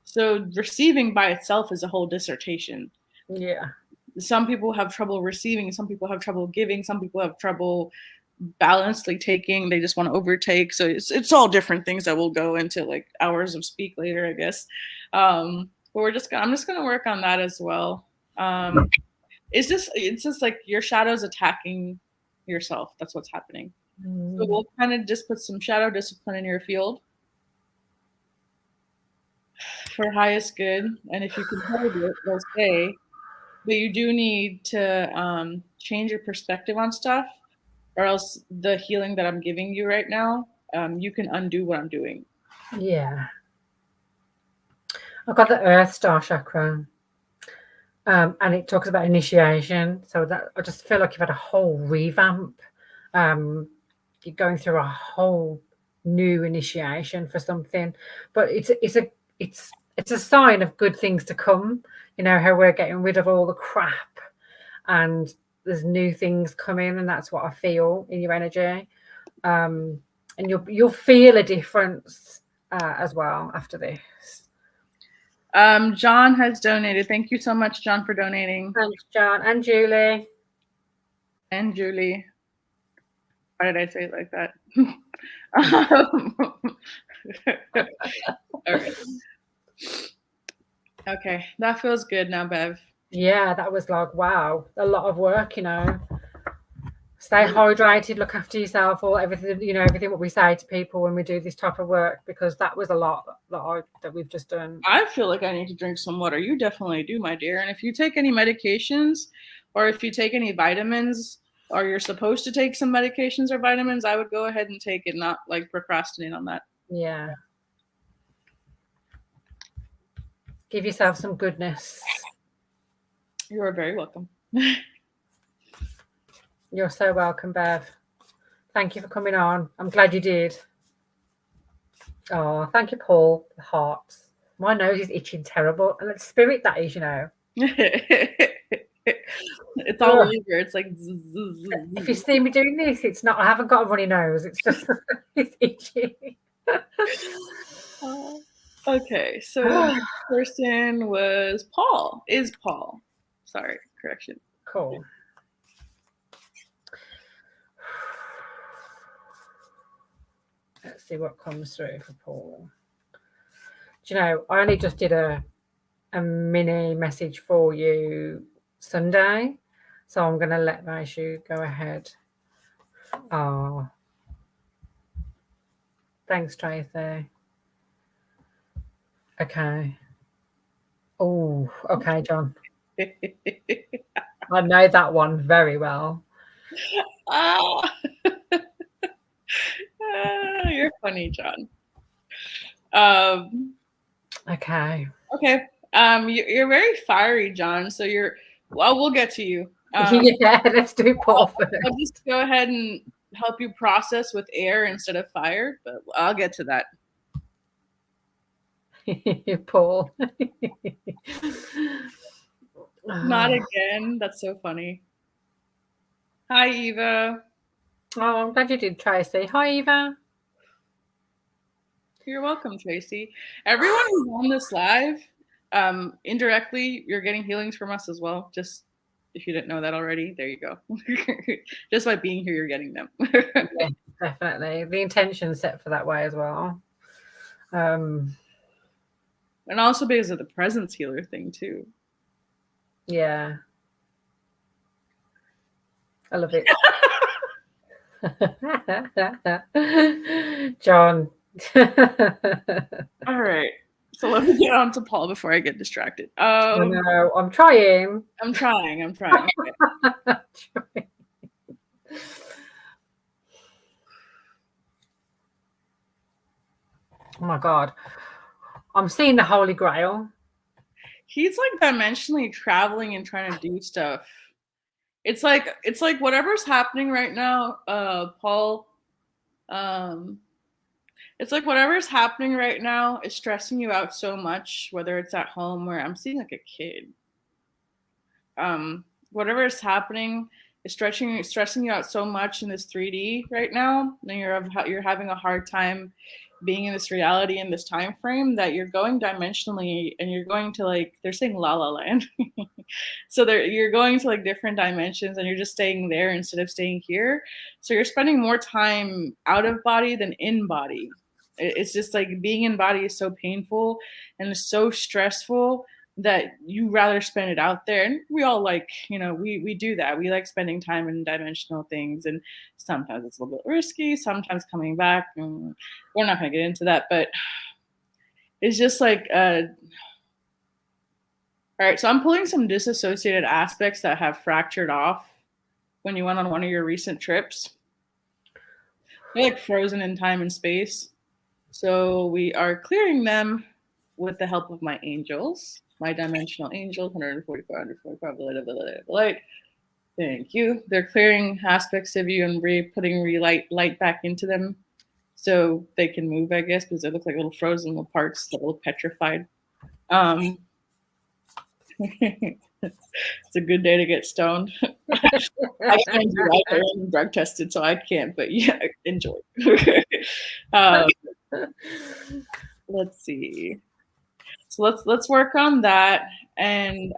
Speaker 1: So receiving by itself is a whole dissertation.
Speaker 2: Yeah.
Speaker 1: Some people have trouble receiving, some people have trouble giving, some people have trouble balancedly taking, they just want to overtake. So it's all different things that we'll go into like hours of speak later, I guess. But I'm just gonna work on that as well. It's just like your shadow's attacking yourself. That's what's happening. So we'll kind of just put some shadow discipline in your field for highest good. And if you can hold it, they'll stay. But you do need to change your perspective on stuff, or else the healing that I'm giving you right now, you can undo what I'm doing.
Speaker 2: Yeah. I've got the Earth Star chakra, and it talks about initiation. So that I just feel like you've had a whole revamp. You're going through a whole new initiation for something, but it's a sign of good things to come. You know how we're getting rid of all the crap, and there's new things coming, and that's what I feel in your energy. And you'll feel a difference as well after this.
Speaker 1: John has donated. Thank you so much, John, for donating.
Speaker 2: Thanks, John. And Julie.
Speaker 1: And Julie. Why did I say it like that? All right. Okay, that feels good now, Bev.
Speaker 2: Yeah, that was like, wow, a lot of work, you know. Stay hydrated, look after yourself, or everything, you know, everything what we say to people when we do this type of work, because that was a lot that we've just done.
Speaker 1: I feel like I need to drink some water. You definitely do, my dear. And if you take any medications, or if you take any vitamins, or you're supposed to take some medications or vitamins, I would go ahead and take it, not like procrastinate on that.
Speaker 2: Yeah. Give yourself some goodness.
Speaker 1: You are very welcome.
Speaker 2: You're so welcome, Bev. Thank you for coming on. I'm glad you did. Oh, thank you, Paul. The hearts. My nose is itching terrible. And it's spirit that is, you know.
Speaker 1: It's all
Speaker 2: Ugh.
Speaker 1: over. It's like
Speaker 2: If you see me doing this, it's not, I haven't got a runny nose. It's just, it's itchy.
Speaker 1: Okay, so the next person was Paul. Is Paul. Sorry, correction.
Speaker 2: Cool. Let's see what comes through for Paul. Do you know, I only just did a mini message for you Sunday, so I'm going to let Maishu go ahead. Oh, thanks, Tracy. Okay. Oh, okay, John. I know that one very well.
Speaker 1: You're funny, John.
Speaker 2: Okay.
Speaker 1: Okay. You're very fiery, John. So well, we'll get to you.
Speaker 2: Yeah, let's do Paul first.
Speaker 1: I'll just go ahead and help you process with air instead of fire, but I'll get to that.
Speaker 2: Paul.
Speaker 1: Not again. That's so funny. Hi, Eva.
Speaker 2: Oh, I'm glad you did, Tracy. Hi, Eva.
Speaker 1: You're welcome, Tracy. Everyone who's on this live, indirectly, you're getting healings from us as well. Just if you didn't know that already, there you go. Just by being here, you're getting them.
Speaker 2: Yeah, definitely. The intention's set for that way as well.
Speaker 1: And also because of the presence healer thing too.
Speaker 2: Yeah. I love it. John.
Speaker 1: All right. So let me get on to Paul before I get distracted.
Speaker 2: I know. I'm trying.
Speaker 1: I'm trying. Okay.
Speaker 2: Oh my God. I'm seeing the Holy Grail.
Speaker 1: He's like dimensionally traveling and trying to do stuff. It's like whatever's happening right now, Paul. It's like whatever's happening right now is stressing you out so much, whether it's at home or I'm seeing like a kid. Whatever is happening is stressing you out so much in this 3D right now, and you're having a hard time being in this reality in this time frame that you're going dimensionally and you're going to like they're saying la la land. So you're going to like different dimensions and you're just staying there instead of staying here. So you're spending more time out of body than in body. It's just like being in body is so painful and it's so stressful that you rather spend it out there. And we all like, we do that. We like spending time in dimensional things, and sometimes it's a little bit risky, sometimes coming back. And we're not going to get into that, but it's just like all right, so I'm pulling some disassociated aspects that have fractured off when you went on one of your recent trips. They're like frozen in time and space. So we are clearing them with the help of my angels, my dimensional angels, 144, 145, the light. Thank you. They're clearing aspects of you and putting light back into them so they can move, I guess, because they look like little frozen little parts, a little petrified. It's a good day to get stoned. I can't do that. I am drug tested, so I can't. But yeah, enjoy. Let's see. So let's work on that. And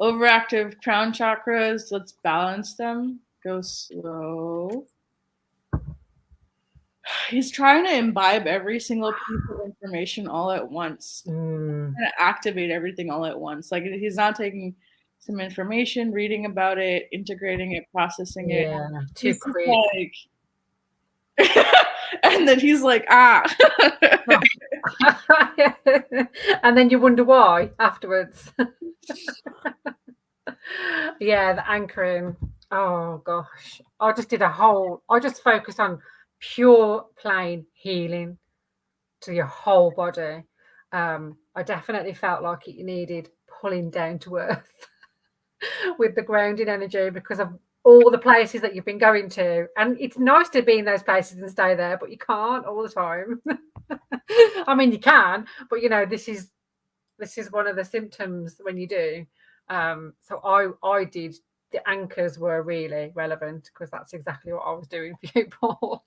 Speaker 1: overactive crown chakras. Let's balance them. Go slow. He's trying to imbibe every single piece of information all at once. Trying to activate everything all at once. Like he's not taking some information, reading about it, integrating it, processing it.
Speaker 2: Yeah, too quick.
Speaker 1: Like, and then he's like,
Speaker 2: and then you wonder why afterwards. Yeah, the anchoring. Oh gosh, I just focused on pure plain healing to your whole body. I definitely felt like it needed pulling down to earth with the grounding energy because of all the places that you've been going to. And it's nice to be in those places and stay there, but you can't all the time. I mean, you can, but this is one of the symptoms when you do. So I did. The anchors were really relevant because that's exactly what I was doing for you, Paul.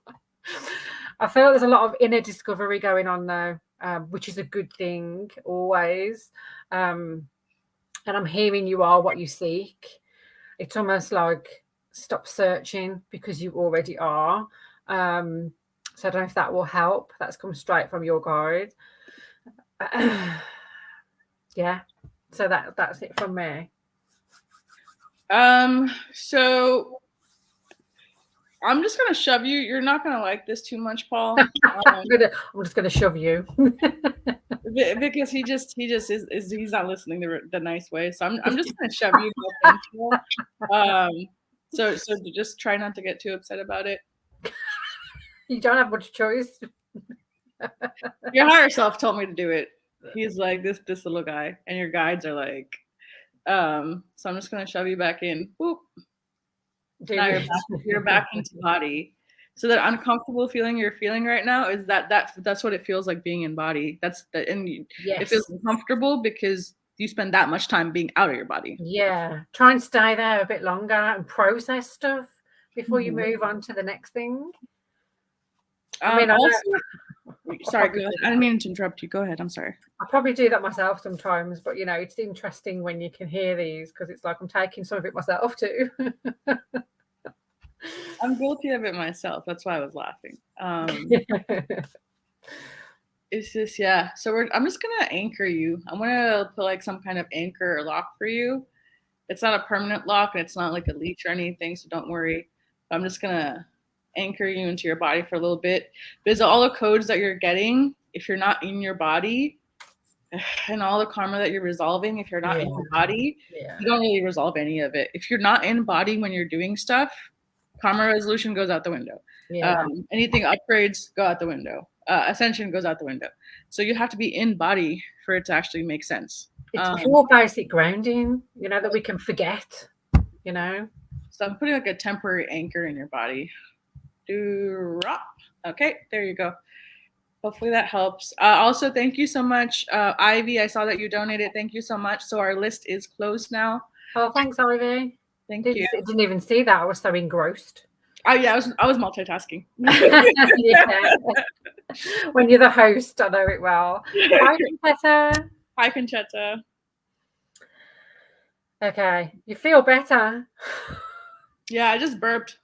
Speaker 2: I feel there's a lot of inner discovery going on now, which is a good thing always. And I'm hearing you are what you seek. It's almost like stop searching because you already are. So I don't know if that will help. That's come straight from your guide. Yeah. So that's it from me.
Speaker 1: So I'm just gonna shove you. You're not gonna like this too much, Paul.
Speaker 2: I'm just gonna shove you
Speaker 1: because he just is he's not listening the nice way. So I'm just gonna shove you. So just try not to get too upset about it.
Speaker 2: You don't have much choice.
Speaker 1: Your higher self told me to do it. He's like this little guy, and your guides are like, so I'm just gonna shove you back in. Whoop. Now you're back into body. So that uncomfortable feeling you're feeling right now is that's what it feels like being in body. It feels uncomfortable because you spend that much time being out of your body.
Speaker 2: Yeah. Try and stay there a bit longer and process stuff before you move on to the next thing.
Speaker 1: Sorry, go ahead. I didn't mean to interrupt you. Go ahead. I'm sorry.
Speaker 2: I probably do that myself sometimes, but it's interesting when you can hear these because it's like I'm taking some of it myself too.
Speaker 1: I'm guilty of it myself. That's why I was laughing. It's just, yeah. So I'm just gonna anchor you. I'm gonna put like some kind of anchor or lock for you. It's not a permanent lock and it's not like a leech or anything, so don't worry. I'm just gonna anchor you into your body for a little bit. Because all the codes that you're getting, if you're not in your body, and all the karma that you're resolving, if you're not in your body, you don't really resolve any of it. If you're not in body when you're doing stuff, karma resolution goes out the window. Anything upgrades go out the window. Ascension goes out the window. So you have to be in body for it to actually make sense.
Speaker 2: It's pure basic grounding, that we can forget,
Speaker 1: So I'm putting like a temporary anchor in your body. Drop. Okay, there you go. Hopefully that helps. Also, thank you so much, Ivy. I saw that you donated. Thank you so much. So our list is closed now.
Speaker 2: Oh, thanks, Ivy.
Speaker 1: Thank you.
Speaker 2: I didn't even see that. I was so engrossed.
Speaker 1: Oh yeah, I was multitasking.
Speaker 2: Yeah. When you're the host, I know it well. Hi, Conchetta.
Speaker 1: Hi, Conchetta.
Speaker 2: Okay, you feel better.
Speaker 1: Yeah, I just burped.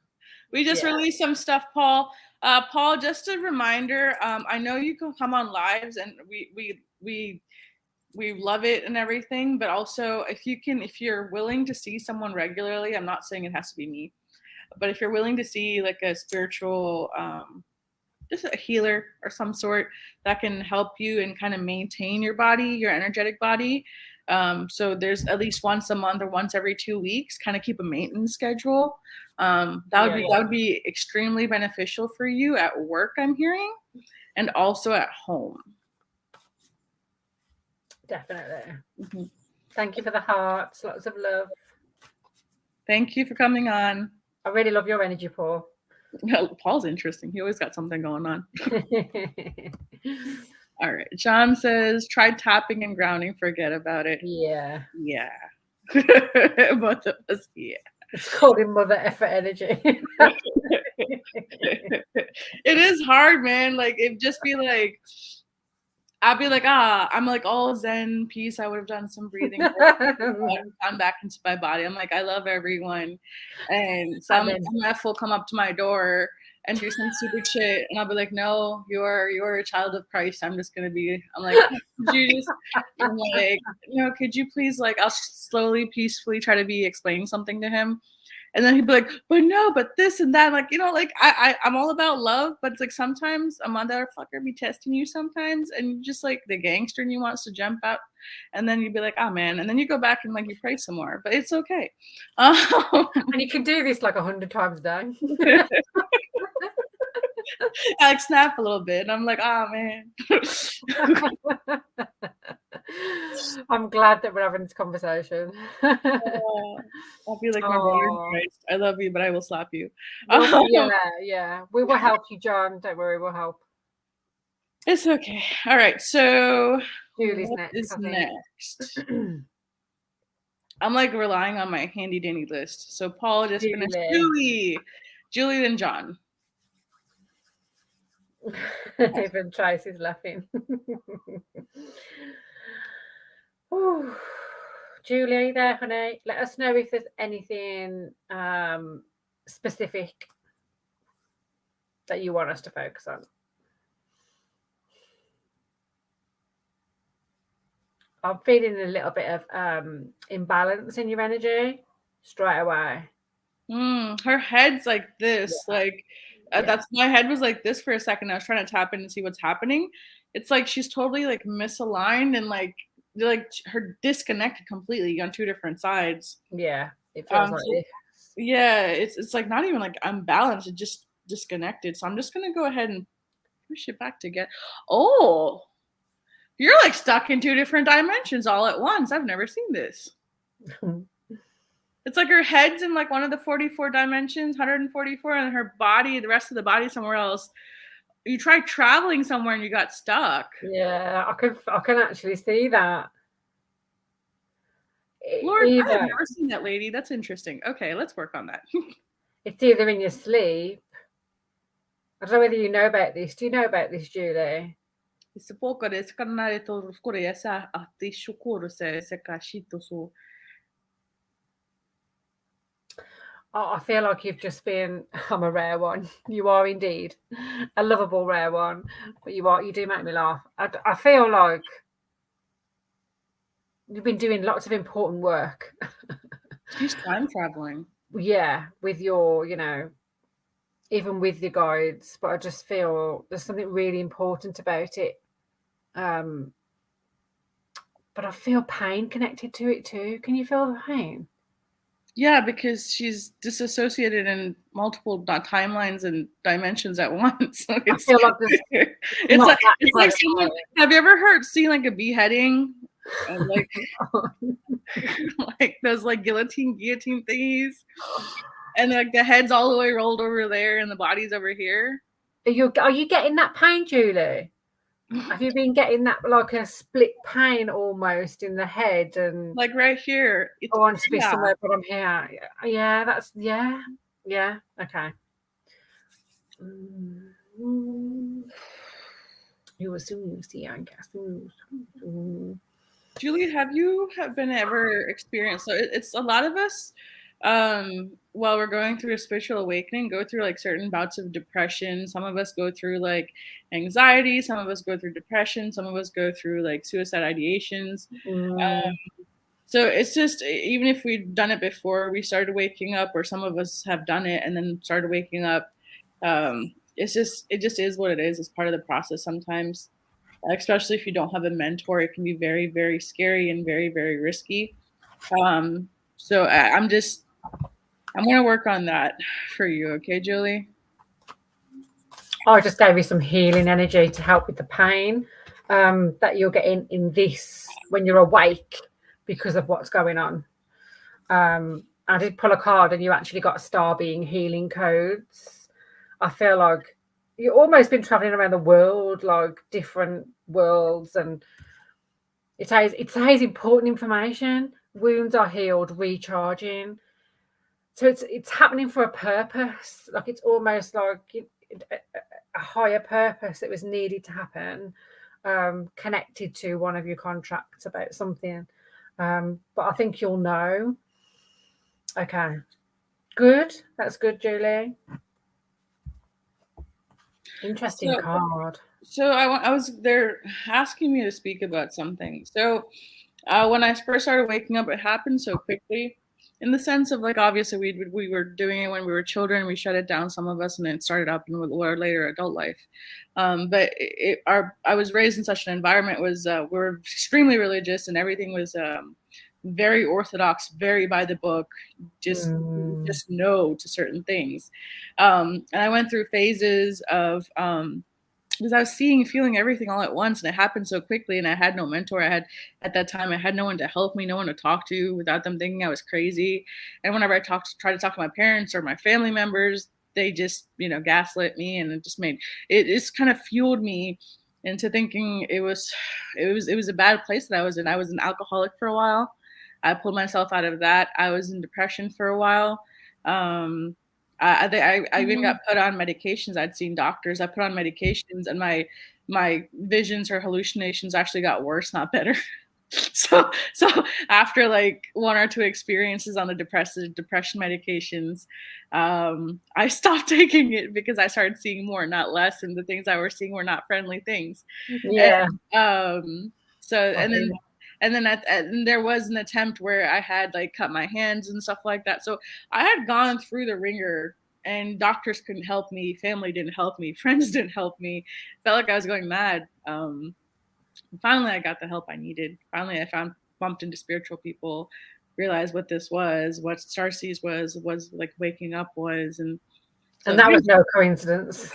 Speaker 1: We just released some stuff, Paul. Paul, just a reminder. I know you can come on lives, and we love it and everything. But also, if you're willing to see someone regularly, I'm not saying it has to be me, but if you're willing to see like a spiritual, just a healer or some sort that can help you and kind of maintain your body, your energetic body. So there's at least once a month or once every 2 weeks, kind of keep a maintenance schedule. That would be extremely beneficial for you at work, I'm hearing, and also at home.
Speaker 2: Definitely. Mm-hmm. Thank you for the hearts. Lots of love.
Speaker 1: Thank you for coming on.
Speaker 2: I really love your energy, Paul.
Speaker 1: Paul's interesting. He always got something going on. All right. John says, try tapping and grounding. Forget about it.
Speaker 2: Yeah.
Speaker 1: Yeah. Both of us, yeah.
Speaker 2: It's called in mother effort energy.
Speaker 1: It is hard, man. Like, it'd just be like, I'd be like, I'm like all zen, peace. I would have done some breathing. I'm back into my body. I'm like, I love everyone. And some MF will come up to my door and do some stupid shit. And I'll be like, no, you're a child of Christ. I'm like, could you just, I'm like, could you please, like, I'll slowly, peacefully try to be explaining something to him. And then he'd be like, but this and that. Like, I'm all about love, but it's like sometimes a motherfucker be testing you sometimes. And you just like the gangster in you wants to jump out. And then you'd be like, oh man. And then you go back and like you pray some more, but it's okay.
Speaker 2: And you can do this like 100 times a day.
Speaker 1: I like snap a little bit and I'm like, oh man.
Speaker 2: I'm glad that we're having this conversation.
Speaker 1: I'll be like my brother in
Speaker 2: Oh,
Speaker 1: Christ. I love you, but I will slap you.
Speaker 2: yeah. We will help you, John. Don't worry, we'll help.
Speaker 1: It's okay. All right. So
Speaker 2: Julie's
Speaker 1: what
Speaker 2: next,
Speaker 1: is
Speaker 2: I
Speaker 1: next?
Speaker 2: think.
Speaker 1: I'm like relying on my handy dandy list. So Paul just finished
Speaker 2: Julie.
Speaker 1: Julie, then John.
Speaker 2: Even Tracy's laughing. Ooh. Julie, are you there, honey? Let us know if there's anything specific that you want us to focus on. I'm feeling a little bit of imbalance in your energy straight away.
Speaker 1: Her head's like this.
Speaker 2: Yeah.
Speaker 1: Like
Speaker 2: Yeah.
Speaker 1: that's my head was like this for a second. I was trying to tap in and see what's happening. It's like she's totally like misaligned and like her disconnected completely on two different sides.
Speaker 2: Yeah, it feels like this.
Speaker 1: Yeah, it's like not even like unbalanced. It's just disconnected. So I'm just gonna go ahead and push it back together. Oh, you're like stuck in two different dimensions all at once. I've never seen this. It's like her head's in like one of the 44 dimensions, 144, and her body, the rest of the body somewhere else. You tried traveling somewhere and you got stuck.
Speaker 2: Yeah, I can actually see that.
Speaker 1: Lord, I have never seen that lady. That's interesting. Okay, let's work on that.
Speaker 2: It's either in your sleep. I don't know whether you know about this. Do you know about this, Julie? I feel like you've just been, I'm a rare one. You are indeed a lovable rare one, but you do make me laugh. I feel like you've been doing lots of important work.
Speaker 1: She's time traveling.
Speaker 2: Yeah, with your, even with your guides, but I just feel there's something really important about it. But I feel pain connected to it too. Can you feel the pain?
Speaker 1: Yeah, because she's disassociated in multiple timelines and dimensions at once. So
Speaker 2: I feel like
Speaker 1: it's like someone. Have you ever seen like a beheading, and like like those like guillotine thingies, and like the head's all the way rolled over there, and the body's over here?
Speaker 2: Are you getting that pain, Julie? Have you been getting that like a split pain almost in the head and
Speaker 1: like right here?
Speaker 2: I want to be somewhere, but I'm here. Yeah, yeah. Okay. You assume you see, I guess.
Speaker 1: Julie, have you been ever experienced? So it's a lot of us. While we're going through a spiritual awakening, go through like certain bouts of depression. Some of us go through like anxiety. Some of us go through depression. Some of us go through like suicide ideations. So it's just, even if we've done it before we started waking up, or some of us have done it and then started waking up, it just is what it is. It's part of the process sometimes, especially if you don't have a mentor. It can be very, very scary and very, very risky. So I'm going to work on that for you. Okay, Julie?
Speaker 2: I just gave you some healing energy to help with the pain that you're getting in this when you're awake because of what's going on. I did pull a card and you actually got a star being healing codes. I feel like you've almost been traveling around the world, like different worlds, and it says important information. Wounds are healed, recharging. So it's happening for a purpose. Like it's almost like a higher purpose that was needed to happen, connected to one of your contracts about something. But I think you'll know. Okay, good. That's good, Julie. Interesting card.
Speaker 1: So I was there asking me to speak about something. So when I first started waking up, it happened so quickly. In the sense of like, obviously we were doing it when we were children. We shut it down, some of us, and then started up in our later adult life. But I was raised in such an environment. We're extremely religious, and everything was very orthodox, very by the book. Just no to certain things. And I went through phases of because I was seeing and feeling everything all at once, and it happened so quickly. And I had no mentor. At that time, I had no one to help me, no one to talk to without them thinking I was crazy. And whenever try to talk to my parents or my family members, they just, gaslit me, and it just made it. It's kind of fueled me into thinking it was a bad place that I was in. I was an alcoholic for a while. I pulled myself out of that. I was in depression for a while. I even got put on medications. I'd seen doctors. I put on medications, and my visions or hallucinations actually got worse, not better. So after like one or two experiences on the depression medications, I stopped taking it because I started seeing more, not less, and the things I were seeing were not friendly things.
Speaker 2: Yeah.
Speaker 1: And, and then there was an attempt where I had like cut my hands and stuff like that. So I had gone through the ringer, and doctors couldn't help me, family didn't help me, friends didn't help me. Felt like I was going mad. Finally, I got the help I needed. Finally, I bumped into spiritual people, realized what this was, what Starseeds was like waking up was, and
Speaker 2: that was no coincidence.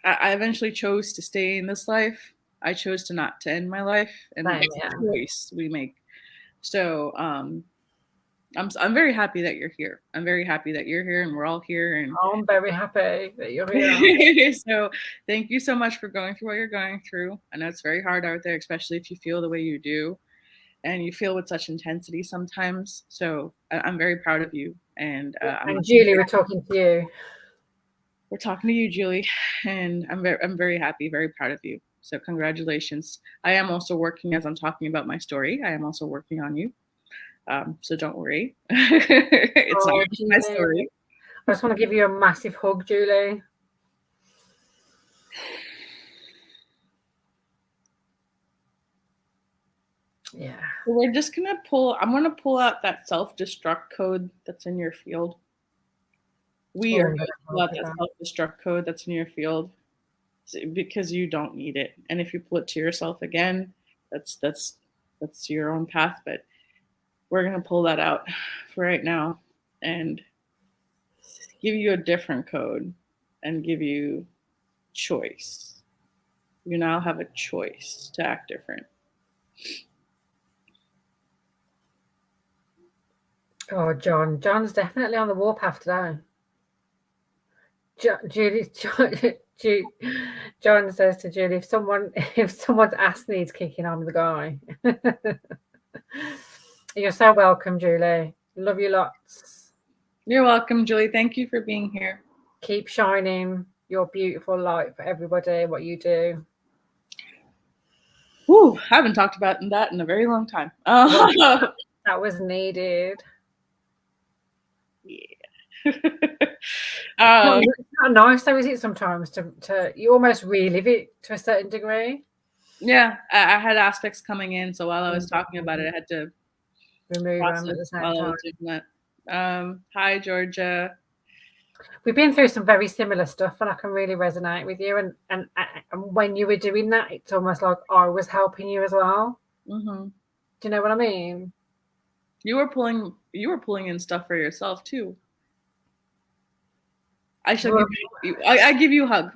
Speaker 1: I eventually chose to stay in this life. I chose to not to end my life, and it's a choice we make. So I'm very happy that you're here. I'm very happy that you're here, and we're all here. And
Speaker 2: I'm very happy that you're here.
Speaker 1: So thank you so much for going through what you're going through. I know it's very hard out there, especially if you feel the way you do, and you feel with such intensity sometimes. So I'm very proud of you. And
Speaker 2: Julie, we're talking to you.
Speaker 1: We're talking to you, Julie, and I'm very happy, very proud of you. So congratulations. I am also working, as I'm talking about my story, I am also working on you. So don't worry. It's not my story.
Speaker 2: I just want to give you a massive hug, Julie. Yeah.
Speaker 1: We're just going to I'm going to pull out that self-destruct code that's in your field. We are going to pull out that self-destruct code that's in your field because you don't need it. And if you pull it to yourself again, that's your own path. But we're going to pull that out for right now and give you a different code and give you choice. You now have a choice to act different.
Speaker 2: Oh, John's definitely on the warpath today. John says to Julie, if someone's ass needs kicking, I'm the guy. You're so welcome, Julie. Love you lots.
Speaker 1: You're welcome, Julie. Thank you for being here.
Speaker 2: Keep shining your beautiful light for everybody, what you do.
Speaker 1: Whew, I haven't talked about that in a very long time.
Speaker 2: That was needed.
Speaker 1: Yeah.
Speaker 2: It's not nice though, is it, sometimes to you almost relive it to a certain degree?
Speaker 1: Yeah, I had aspects coming in, so while I was talking about it, I had to
Speaker 2: remove them at the same
Speaker 1: time. Hi, Georgia.
Speaker 2: We've been through some very similar stuff, and I can really resonate with you. And when you were doing that, it's almost like I was helping you as well.
Speaker 1: Mm-hmm.
Speaker 2: Do you know what I mean?
Speaker 1: You were pulling in stuff for yourself too. I shall give you. I give you a hug.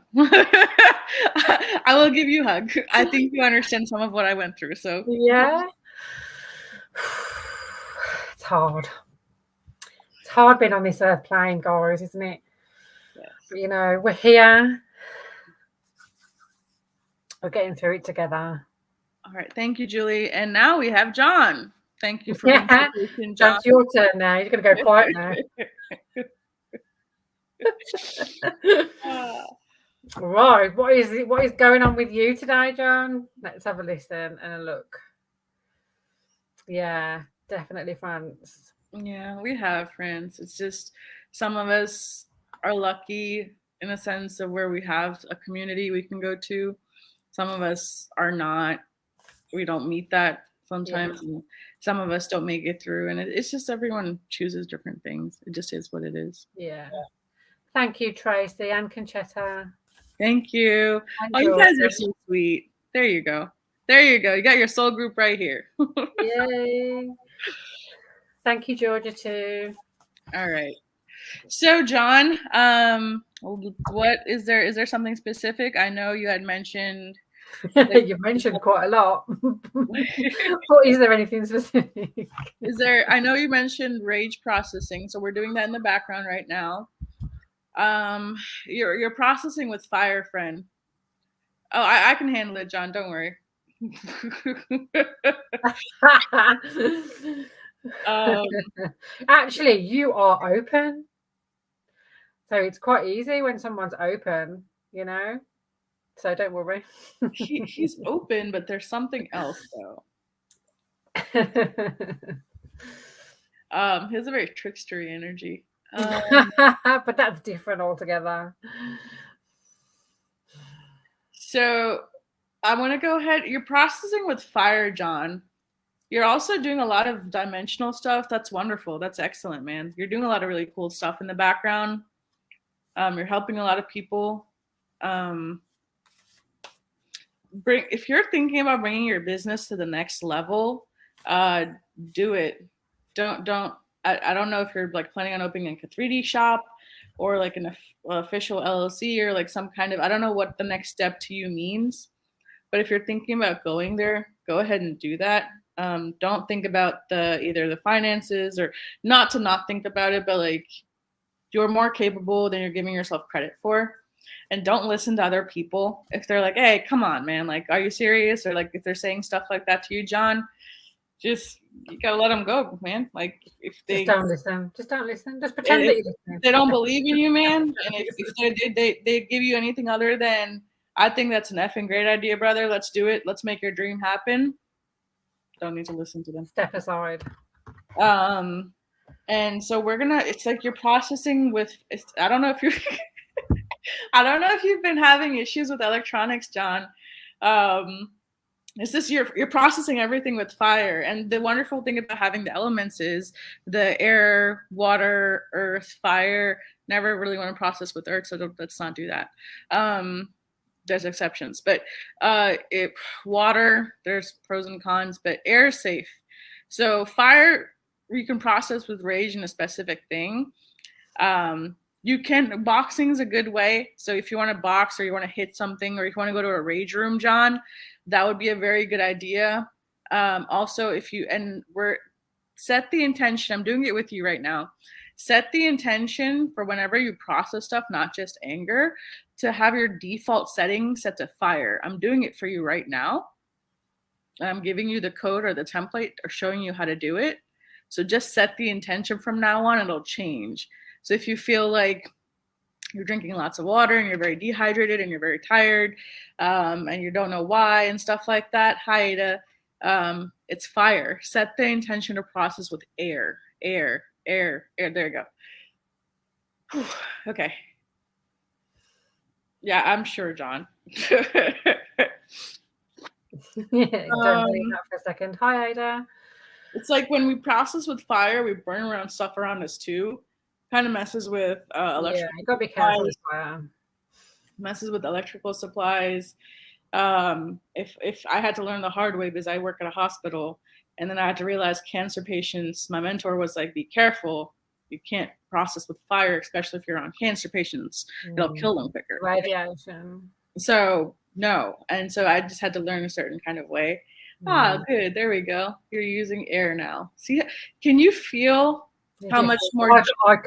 Speaker 1: I will give you a hug. I think you understand some of what I went through. So
Speaker 2: yeah, it's hard. It's hard being on this earth plane, guys, isn't it?
Speaker 1: Yes.
Speaker 2: But, we're here. We're getting through it together.
Speaker 1: All right. Thank you, Julie. And now we have John. Thank you for
Speaker 2: being John. That's your turn now. You're going to go quiet now. Right. What is going on with you today, John? Let's have a listen and a look. Yeah, definitely friends.
Speaker 1: Yeah, we have friends. It's just some of us are lucky in a sense of where we have a community we can go to. Some of us are not. We don't meet that sometimes. Yeah. And some of us don't make it through. And it's just everyone chooses different things. It just is what it is.
Speaker 2: Yeah. Thank you, Tracy and Conchetta.
Speaker 1: Thank you. Oh, you guys are so sweet. There you go. There you go. You got your soul group right here.
Speaker 2: Yay. Thank you, Georgia, too.
Speaker 1: All right. So, John, what is there? Is there something specific? I know you had mentioned. Like,
Speaker 2: You mentioned quite a lot. But is there anything specific?
Speaker 1: is there? I know you mentioned rage processing, so we're doing that in the background right now. You're processing with fire, friend. Oh, I can handle it, John. Don't worry. um,
Speaker 2: Actually, you are open. So it's quite easy when someone's open, you know? So don't worry.
Speaker 1: he's open, but there's something else though. He has a very trickstery energy.
Speaker 2: But that's different altogether.
Speaker 1: So I want to go ahead. You're processing with fire, John. You're also doing a lot of dimensional stuff. That's wonderful. That's excellent, man. You're doing a lot of really cool stuff in the background. You're helping a lot of people. If you're thinking about bringing your business to the next level, do it. Don't. I don't know if you're like planning on opening like a 3D shop or like an official LLC or like some kind of. I don't know what the next step to you means, but if you're thinking about going there, go ahead and do that. Don't think about either the finances or not think about it, but like you're more capable than you're giving yourself credit for. And don't listen to other people if they're like, "Hey, come on, man! Like, are you serious?" Or like if they're saying stuff like that to you, John, just you gotta let them go, man. Like if they
Speaker 2: just don't listen, just pretend that you listen.
Speaker 1: They don't believe in you, man, and if they give you anything other than I think that's an effing great idea, brother. Let's do it. Let's make your dream happen. Don't need to listen to them.
Speaker 2: Step aside.
Speaker 1: And so it's like you're processing with, I don't know if you're, I don't know if you've been having issues with electronics, John. It's just you're processing everything with fire. And the wonderful thing about having the elements is the air, water, earth, fire. Never really want to process with earth, so let's not do that. There's exceptions, but water, there's pros and cons, but air is safe. So fire, you can process with rage in a specific thing. Boxing's a good way. So if you want to box or you want to hit something or if you want to go to a rage room, John, that would be a very good idea. Also, set the intention, I'm doing it with you right now. Set the intention for whenever you process stuff, not just anger, to have your default setting set to fire. I'm doing it for you right now. I'm giving you the code or the template or showing you how to do it. So just set the intention from now on, it'll change. So if you feel like you're drinking lots of water and you're very dehydrated and you're very tired and you don't know why and stuff like that, hi, Ada, it's fire. Set the intention to process with air. There you go. Whew. Okay. Yeah, I'm sure, John.
Speaker 2: Yeah, don't believe that for a second. Hi, Ada.
Speaker 1: It's like when we process with fire, we burn around stuff around us too. Kind of messes with electrical.
Speaker 2: Yeah, you gotta be careful with fire.
Speaker 1: Messes with electrical supplies. If I had to learn the hard way because I work at a hospital, and then I had to realize cancer patients. My mentor was like, "Be careful. You can't process with fire, especially if you're on cancer patients. It'll kill them quicker."
Speaker 2: Radiation.
Speaker 1: So no, and so I just had to learn a certain kind of way. Good. There we go. You're using air now. See, can you feel how much more?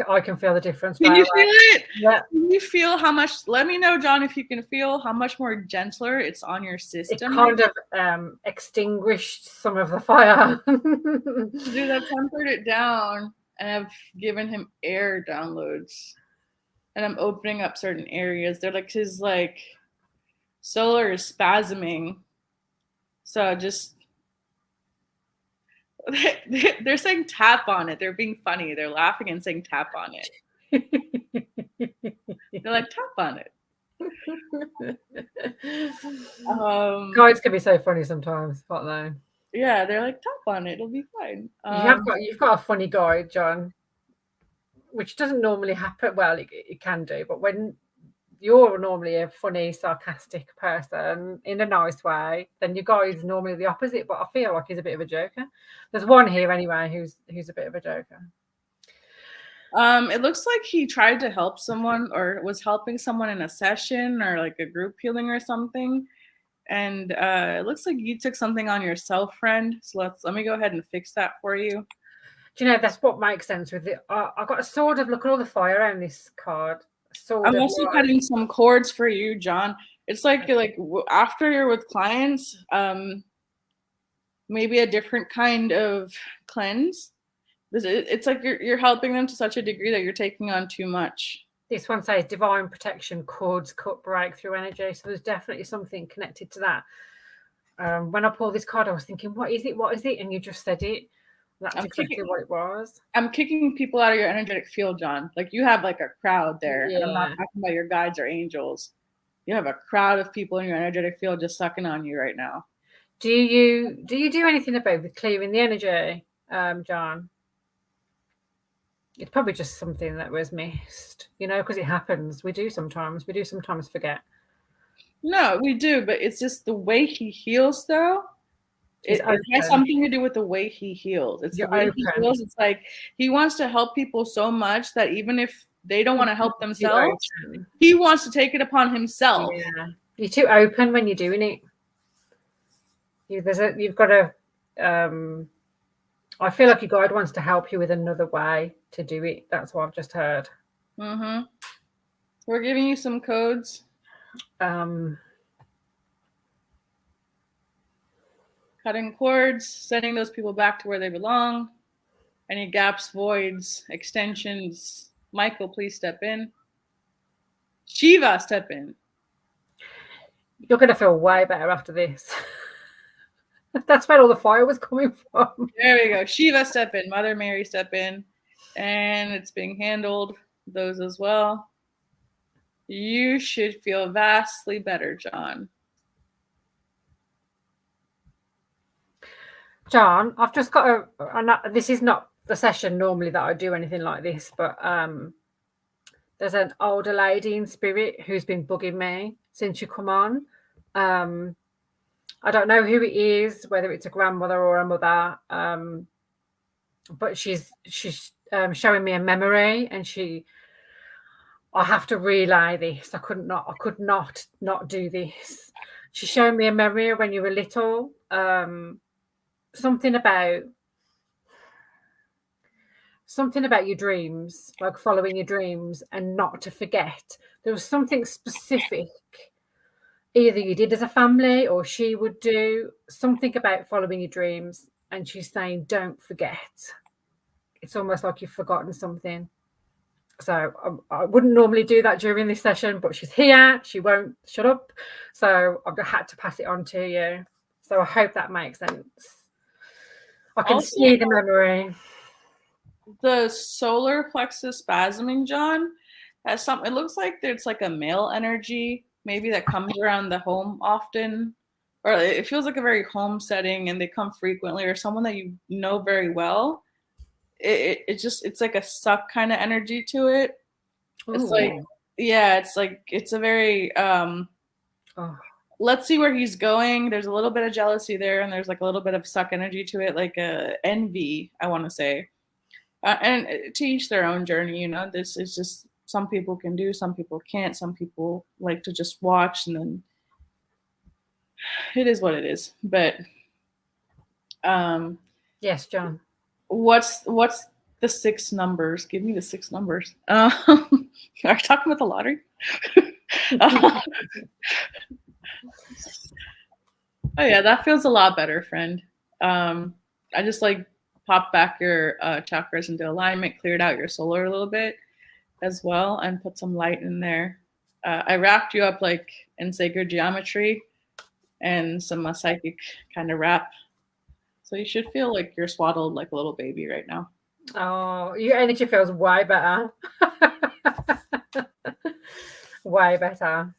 Speaker 2: I can feel the difference.
Speaker 1: Can you feel it?
Speaker 2: Yeah.
Speaker 1: Can you feel how much? Let me know, John, if you can feel how much more gentler it's on your system.
Speaker 2: It kind of extinguished some of the fire.
Speaker 1: Dude, I've tempered it down and I've given him air downloads. And I'm opening up certain areas. They're like his solar is spasming. So just they're saying tap on it. They're being funny. They're laughing and saying tap on it. They're like tap on it.
Speaker 2: Guides can be so funny sometimes, can't they?
Speaker 1: Yeah, they're like tap on it. It'll be fine.
Speaker 2: You've got a funny guide, John, which doesn't normally happen. Well, it can do, but when you're normally a funny, sarcastic person in a nice way, then your guide's normally the opposite. But I feel like he's a bit of a joker. There's one here anyway who's a bit of a joker.
Speaker 1: It looks like he tried to help someone or was helping someone in a session or like a group healing or something. And it looks like you took something on yourself, friend. So let me go ahead and fix that for you.
Speaker 2: Do you know, that's what makes sense with it. I got a sword of, look at all the fire on this card.
Speaker 1: I'm also cutting some cords for you, John. It's like after you're with clients, maybe a different kind of cleanse. It's like you're helping them to such a degree that you're taking on too much.
Speaker 2: This one says divine protection, cords cut, breakthrough energy. So there's definitely something connected to that. When I pulled this card, I was thinking, what is it? What is it? And you just said it. That's exactly what it was.
Speaker 1: I'm kicking people out of your energetic field, John. Like you have like a crowd there.
Speaker 2: Yeah.
Speaker 1: And I'm not talking about your guides or angels. You have a crowd of people in your energetic field just sucking on you right now.
Speaker 2: Do you do anything about with clearing the energy, John? It's probably just something that was missed, because it happens. We do sometimes forget.
Speaker 1: No, we do, but it's just the way he heals, though. It has something to do with the way he heals. It's the way he heals. It's like he wants to help people so much that even if they don't want to help themselves, he wants to take it upon himself.
Speaker 2: Yeah, you're too open when you're doing it. You've got to. I feel like your guide wants to help you with another way to do it. That's what I've just heard.
Speaker 1: Mm-hmm. We're giving you some codes. Cutting cords, sending those people back to where they belong. Any gaps, voids, extensions. Michael, please step in. Shiva, step in.
Speaker 2: You're going to feel way better after this. That's where all the fire was coming from.
Speaker 1: There we go. Shiva, step in. Mother Mary, step in. And it's being handled. Those as well. You should feel vastly better, John.
Speaker 2: John, I've just got this is not the session normally that I do anything like this, but there's an older lady in spirit who's been bugging me since you come on. I don't know who it is, whether it's a grandmother or a mother, but she's showing me a memory, and I have to relay this. I could not do this. She's showing me a memory when you were little. Something about your dreams, like following your dreams and not to forget. There was something specific either you did as a family or she would do, something about following your dreams, and she's saying don't forget. It's almost like you've forgotten something. So I wouldn't normally do that during this session, but she's here, she won't shut up, so I've had to pass it on to you. So I hope that makes sense. I can see the memory.
Speaker 1: The solar plexus spasming, John, has something. It looks like there's like a male energy, maybe that comes around the home often, or it feels like a very home setting, and they come frequently, or someone that you know very well. It's like a suck kind of energy to it. Ooh. It's like, yeah, it's a very let's see where he's going. There's a little bit of jealousy there, and there's like a little bit of suck energy to it, like a envy, I want to say. And to each their own journey, this is just, some people can do, some people can't, some people like to just watch, and then it is what it is. But
Speaker 2: yes, John.
Speaker 1: What's the 6 numbers? Give me the 6 numbers. Are you talking about the lottery? Oh yeah, that feels a lot better, friend. I just popped back your chakras into alignment, cleared out your solar a little bit as well, and put some light in there. I wrapped you up in sacred geometry and some psychic kind of wrap. So you should feel like you're swaddled like a little baby right now.
Speaker 2: Oh, your energy feels way better. Way better.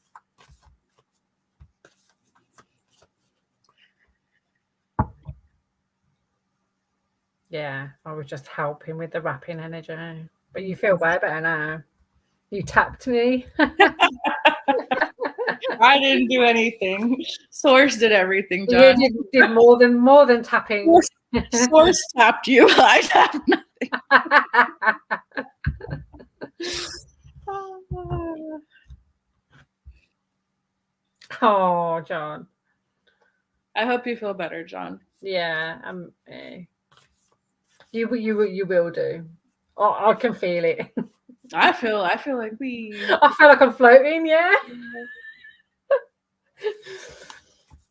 Speaker 2: Yeah, I was just helping with the wrapping energy. But you feel way better now. You tapped me.
Speaker 1: I didn't do anything. Source did everything, John.
Speaker 2: You did more than tapping.
Speaker 1: Source tapped you. I tapped nothing.
Speaker 2: Oh, John.
Speaker 1: I hope you feel better, John.
Speaker 2: Yeah, you will do. Oh, I can feel it.
Speaker 1: I feel like we.
Speaker 2: I feel like I'm floating. Yeah.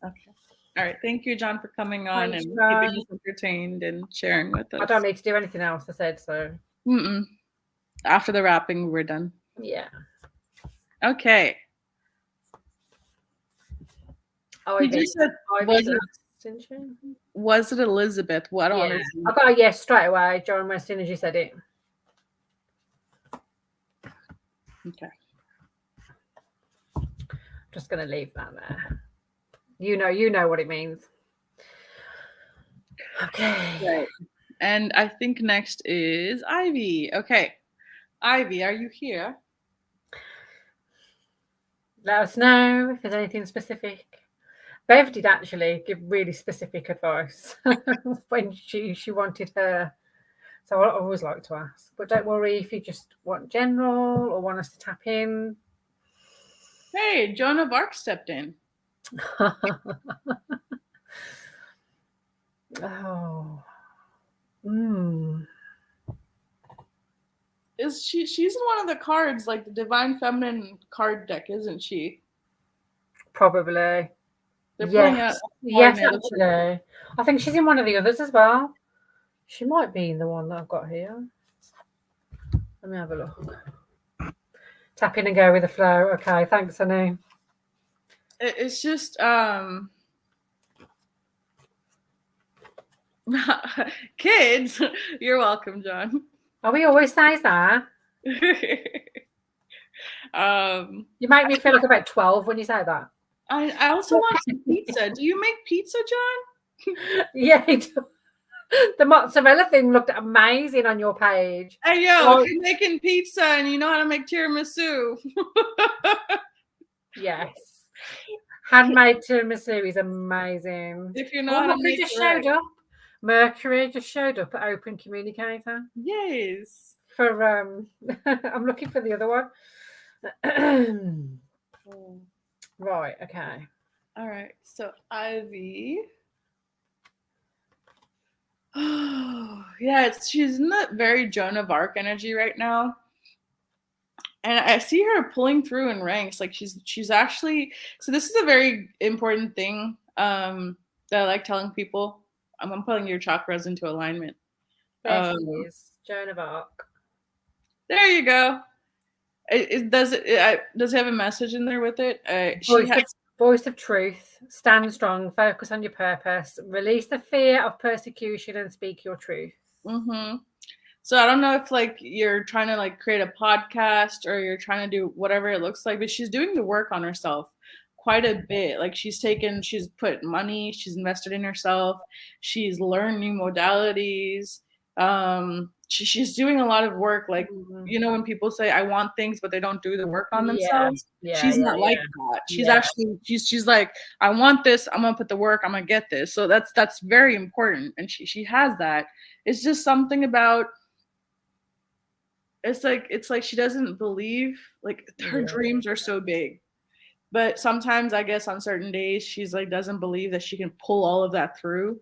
Speaker 1: Okay. All right. Thank you, John, for coming on
Speaker 2: Thanks,
Speaker 1: and
Speaker 2: John.
Speaker 1: keeping us entertained and sharing with us.
Speaker 2: I don't need to do anything else. I said so.
Speaker 1: Mm-mm. After the wrapping, we're done.
Speaker 2: Yeah.
Speaker 1: Okay.
Speaker 2: Ivy.
Speaker 1: You just said, was it Elizabeth? Well, I don't understand.
Speaker 2: I got a yes straight away, John, as soon as you said it.
Speaker 1: Okay.
Speaker 2: Just going to leave that there. You know what it means. Okay.
Speaker 1: Right. And I think next is Ivy. Okay. Ivy, are you here?
Speaker 2: Let us know if there's anything specific. Bev did actually give really specific advice when she wanted her. So I always like to ask. But don't worry if you just want general or want us to tap in.
Speaker 1: Hey, Joan of Arc stepped in.
Speaker 2: Oh.
Speaker 1: She's in one of the cards, like the Divine Feminine card deck, isn't she?
Speaker 2: Probably.
Speaker 1: They're pulling out.
Speaker 2: Yes, actually. I think she's in one of the others as well. She might be in the one that I've got here. Let me have a look. Tap in and go with the flow. Okay, thanks, honey.
Speaker 1: It's just kids. You're welcome, John.
Speaker 2: Oh, we always say that. You make me feel like about 12 when you say that.
Speaker 1: I also want some pizza. Do you make pizza, John?
Speaker 2: Yeah, the mozzarella thing looked amazing on your page.
Speaker 1: Hey, yo, if you're making pizza and you know how to make tiramisu.
Speaker 2: Yes. Handmade tiramisu is amazing.
Speaker 1: If you know how to make
Speaker 2: showed up. Mercury just showed up at Open Communicator.
Speaker 1: Yes.
Speaker 2: For I'm looking for the other one. Right, okay.
Speaker 1: All right. So Ivy. Oh, yeah, she's in that very Joan of Arc energy right now. And I see her pulling through in ranks. Like she's actually, so this is a very important thing that I like telling people. I'm putting your chakras into alignment.
Speaker 2: There she is, Joan of Arc.
Speaker 1: There you go. Does it have a message in there with it?
Speaker 2: Voice of truth. Stand strong. Focus on your purpose. Release the fear of persecution and speak your truth.
Speaker 1: Mm-hmm. So I don't know if like you're trying to like create a podcast or you're trying to do whatever it looks like, but she's doing the work on herself quite a bit. Like she's put money, she's invested in herself, she's learned new modalities. She's doing a lot of work. Like, you know, when people say I want things but they don't do the work on themselves, she's not like that. She's actually she's like, I want this, I'm gonna put the work, I'm gonna get this. So that's very important, and she has that. It's just something about it's like she doesn't believe, like her dreams are so big, but sometimes I guess on certain days she's like doesn't believe that she can pull all of that through.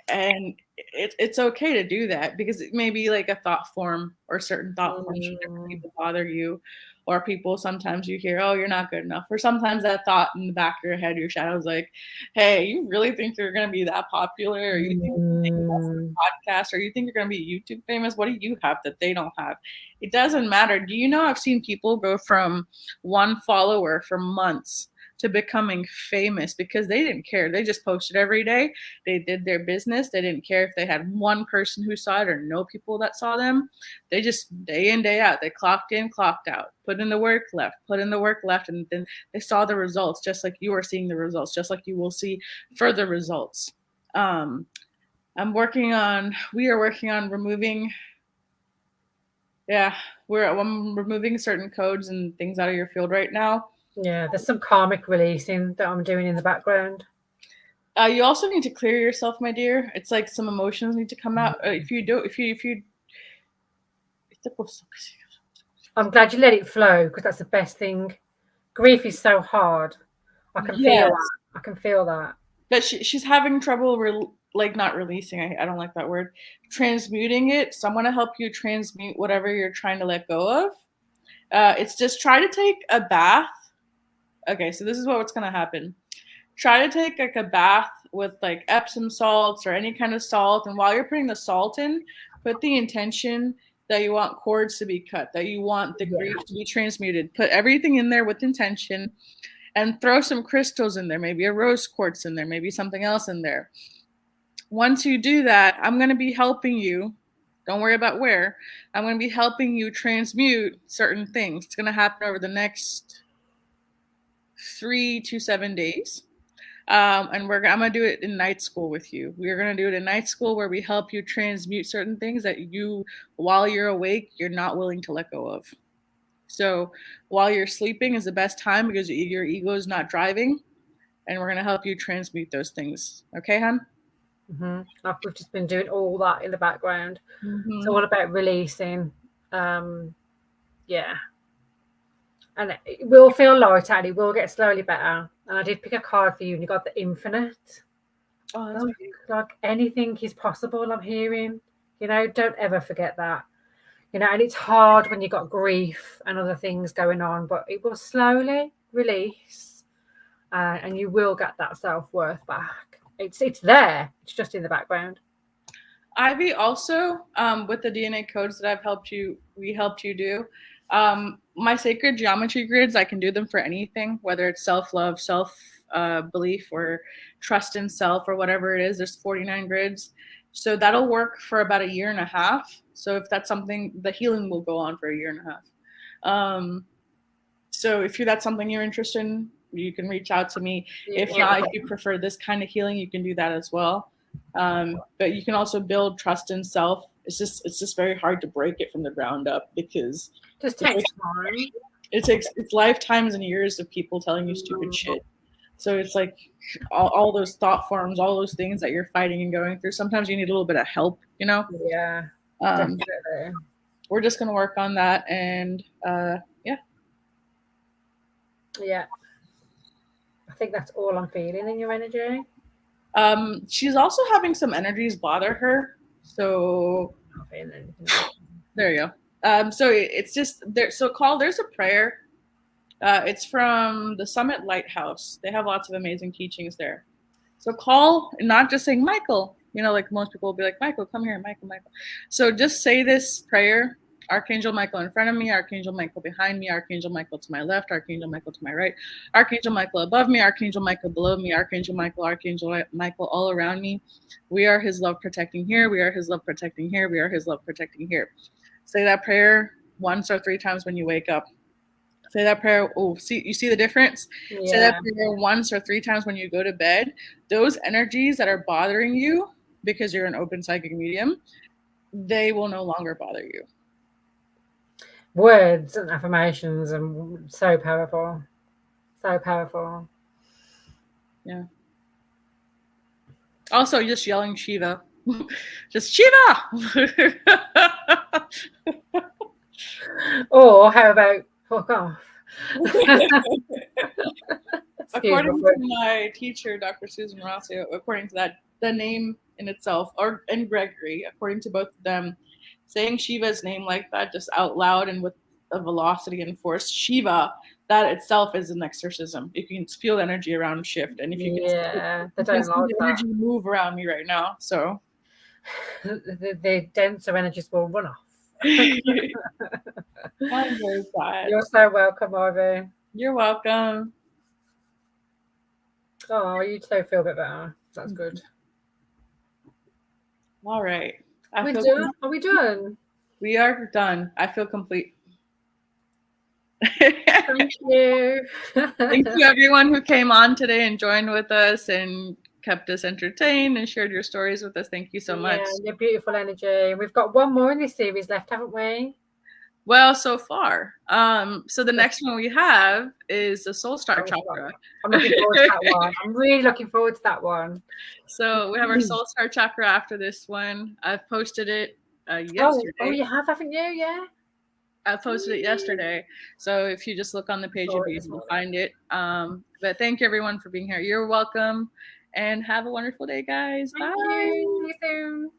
Speaker 1: And it's okay to do that, because it may be like a thought form or certain thought forms from different people bother you, or people sometimes you hear, oh, you're not good enough, or sometimes that thought in the back of your head, your shadow's like, hey, you really think you're going to be that popular, or you think you're podcast, or you think you're going to be YouTube famous? What do you have that they don't have? It doesn't matter. Do you know I've seen people go from one follower for months to becoming famous because they didn't care. They just posted every day. They did their business. They didn't care if they had one person who saw it or no people that saw them. They just day in, day out, they clocked in, clocked out, put in the work, left, put in the work, left. And then they saw the results, just like you are seeing the results, just like you will see further results. We are working on removing, I'm removing certain codes and things out of your field right now.
Speaker 2: Yeah, there's some karmic releasing that I'm doing in the background.
Speaker 1: You also need to clear yourself, my dear. It's like some emotions need to come out. If you
Speaker 2: I'm glad you let it flow, because that's the best thing. Grief is so hard. I can feel
Speaker 1: Yes.
Speaker 2: that. I can feel that.
Speaker 1: But she's having trouble not releasing. I don't like that word. Transmuting it. So I'm gonna help you transmute whatever you're trying to let go of. It's just try to take a bath. Okay, so this is what's gonna happen. Try to take like a bath with like Epsom salts or any kind of salt, and while you're putting the salt in, put the intention that you want cords to be cut, that you want the grief to be transmuted. Put everything in there with intention, and throw some crystals in there, maybe a rose quartz in there, maybe something else in there. Once you do that, I'm going to be helping you. Don't worry about where. I'm going to be helping you transmute certain things. It's going to happen over the next 3 to 7 days. And I'm going to do it in night school with you. We're going to do it in night school where we help you transmute certain things that you, while you're awake, you're not willing to let go of. So while you're sleeping is the best time because your ego is not driving, and we're going to help you transmute those things. Okay, hon?
Speaker 2: Like we've just been doing all that in the background. So what about releasing? Yeah. And it will feel lighter and it will get slowly better. And I did pick a card for you and you got the infinite.
Speaker 1: Oh, that's
Speaker 2: like anything is possible, I'm hearing. Don't ever forget that. And it's hard when you've got grief and other things going on, but it will slowly release and you will get that self-worth back. It's there. It's just in the background.
Speaker 1: Ivy, also with the DNA codes that we helped you do, my sacred geometry grids, I can do them for anything, whether it's self-love, self-belief, or trust in self, or whatever it is. There's 49 grids. So that'll work for about 1.5 years. So if that's something, the healing will go on for 1.5 years. So if that's something you're interested in, you can reach out to me. If not, if you prefer this kind of healing, you can do that as well. But you can also build trust in self. It's just very hard to break it from the ground up because
Speaker 2: just takes time.
Speaker 1: It's lifetimes and years of people telling you stupid shit. So it's like all those thought forms, all those things that you're fighting and going through. Sometimes you need a little bit of help,
Speaker 2: Yeah, definitely.
Speaker 1: We're just gonna work on that, and
Speaker 2: yeah. I think that's all I'm feeling in your energy.
Speaker 1: She's also having some energies bother her. So there you go. So it's just there. So there's a prayer. It's from the Summit Lighthouse. They have lots of amazing teachings there. So call, and not just saying Michael, like most people will be like, Michael, come here, Michael. So just say this prayer: Archangel Michael in front of me, Archangel Michael behind me, Archangel Michael to my left, Archangel Michael to my right, Archangel Michael above me, Archangel Michael below me, Archangel Michael all around me. We are his love protecting here. We are his love protecting here. We are his love protecting here. Say that prayer once or 3 times when you wake up. Say that prayer. Oh, you see the difference? Yeah. Say that prayer once or 3 times when you go to bed. Those energies that are bothering you because you're an open psychic medium, they will no longer bother you.
Speaker 2: Words and affirmations are so powerful. So powerful.
Speaker 1: Yeah. Also, just yelling Shiva. Just Shiva!
Speaker 2: Or how about fuck off?
Speaker 1: According to my teacher, Dr. Susan Rossi, according to that, the name in itself, and Gregory, according to both of them, saying Shiva's name like that, just out loud and with a velocity and force, Shiva, that itself is an exorcism. If you can feel the energy around shift, and if you can, see the energy move around me right now, so
Speaker 2: the denser energies will run off.
Speaker 1: I'm very glad.
Speaker 2: You're so welcome, Ivy.
Speaker 1: You're welcome.
Speaker 2: Oh, you two feel a bit better. That's good.
Speaker 1: All right.
Speaker 2: Are we done?
Speaker 1: We are done. I feel complete.
Speaker 2: Thank you.
Speaker 1: Thank you, everyone who came on today and joined with us and kept us entertained and shared your stories with us. Thank you so much.
Speaker 2: Yeah, your beautiful energy. We've got one more in this series left, haven't we?
Speaker 1: Well, so far. So the next one we have is the Soul Star Chakra.
Speaker 2: I'm looking forward to that one. I'm really looking forward to that one.
Speaker 1: So we have our Soul Star Chakra after this one. I've posted it yesterday.
Speaker 2: Oh, you have, haven't you? Yeah.
Speaker 1: I posted it yesterday. So if you just look on the page,
Speaker 2: Saw
Speaker 1: you'll
Speaker 2: it
Speaker 1: be
Speaker 2: this
Speaker 1: able to
Speaker 2: morning.
Speaker 1: find it. But thank you everyone for being here. You're welcome. And have a wonderful day, guys.
Speaker 2: Thank
Speaker 1: Bye.
Speaker 2: you. See you soon.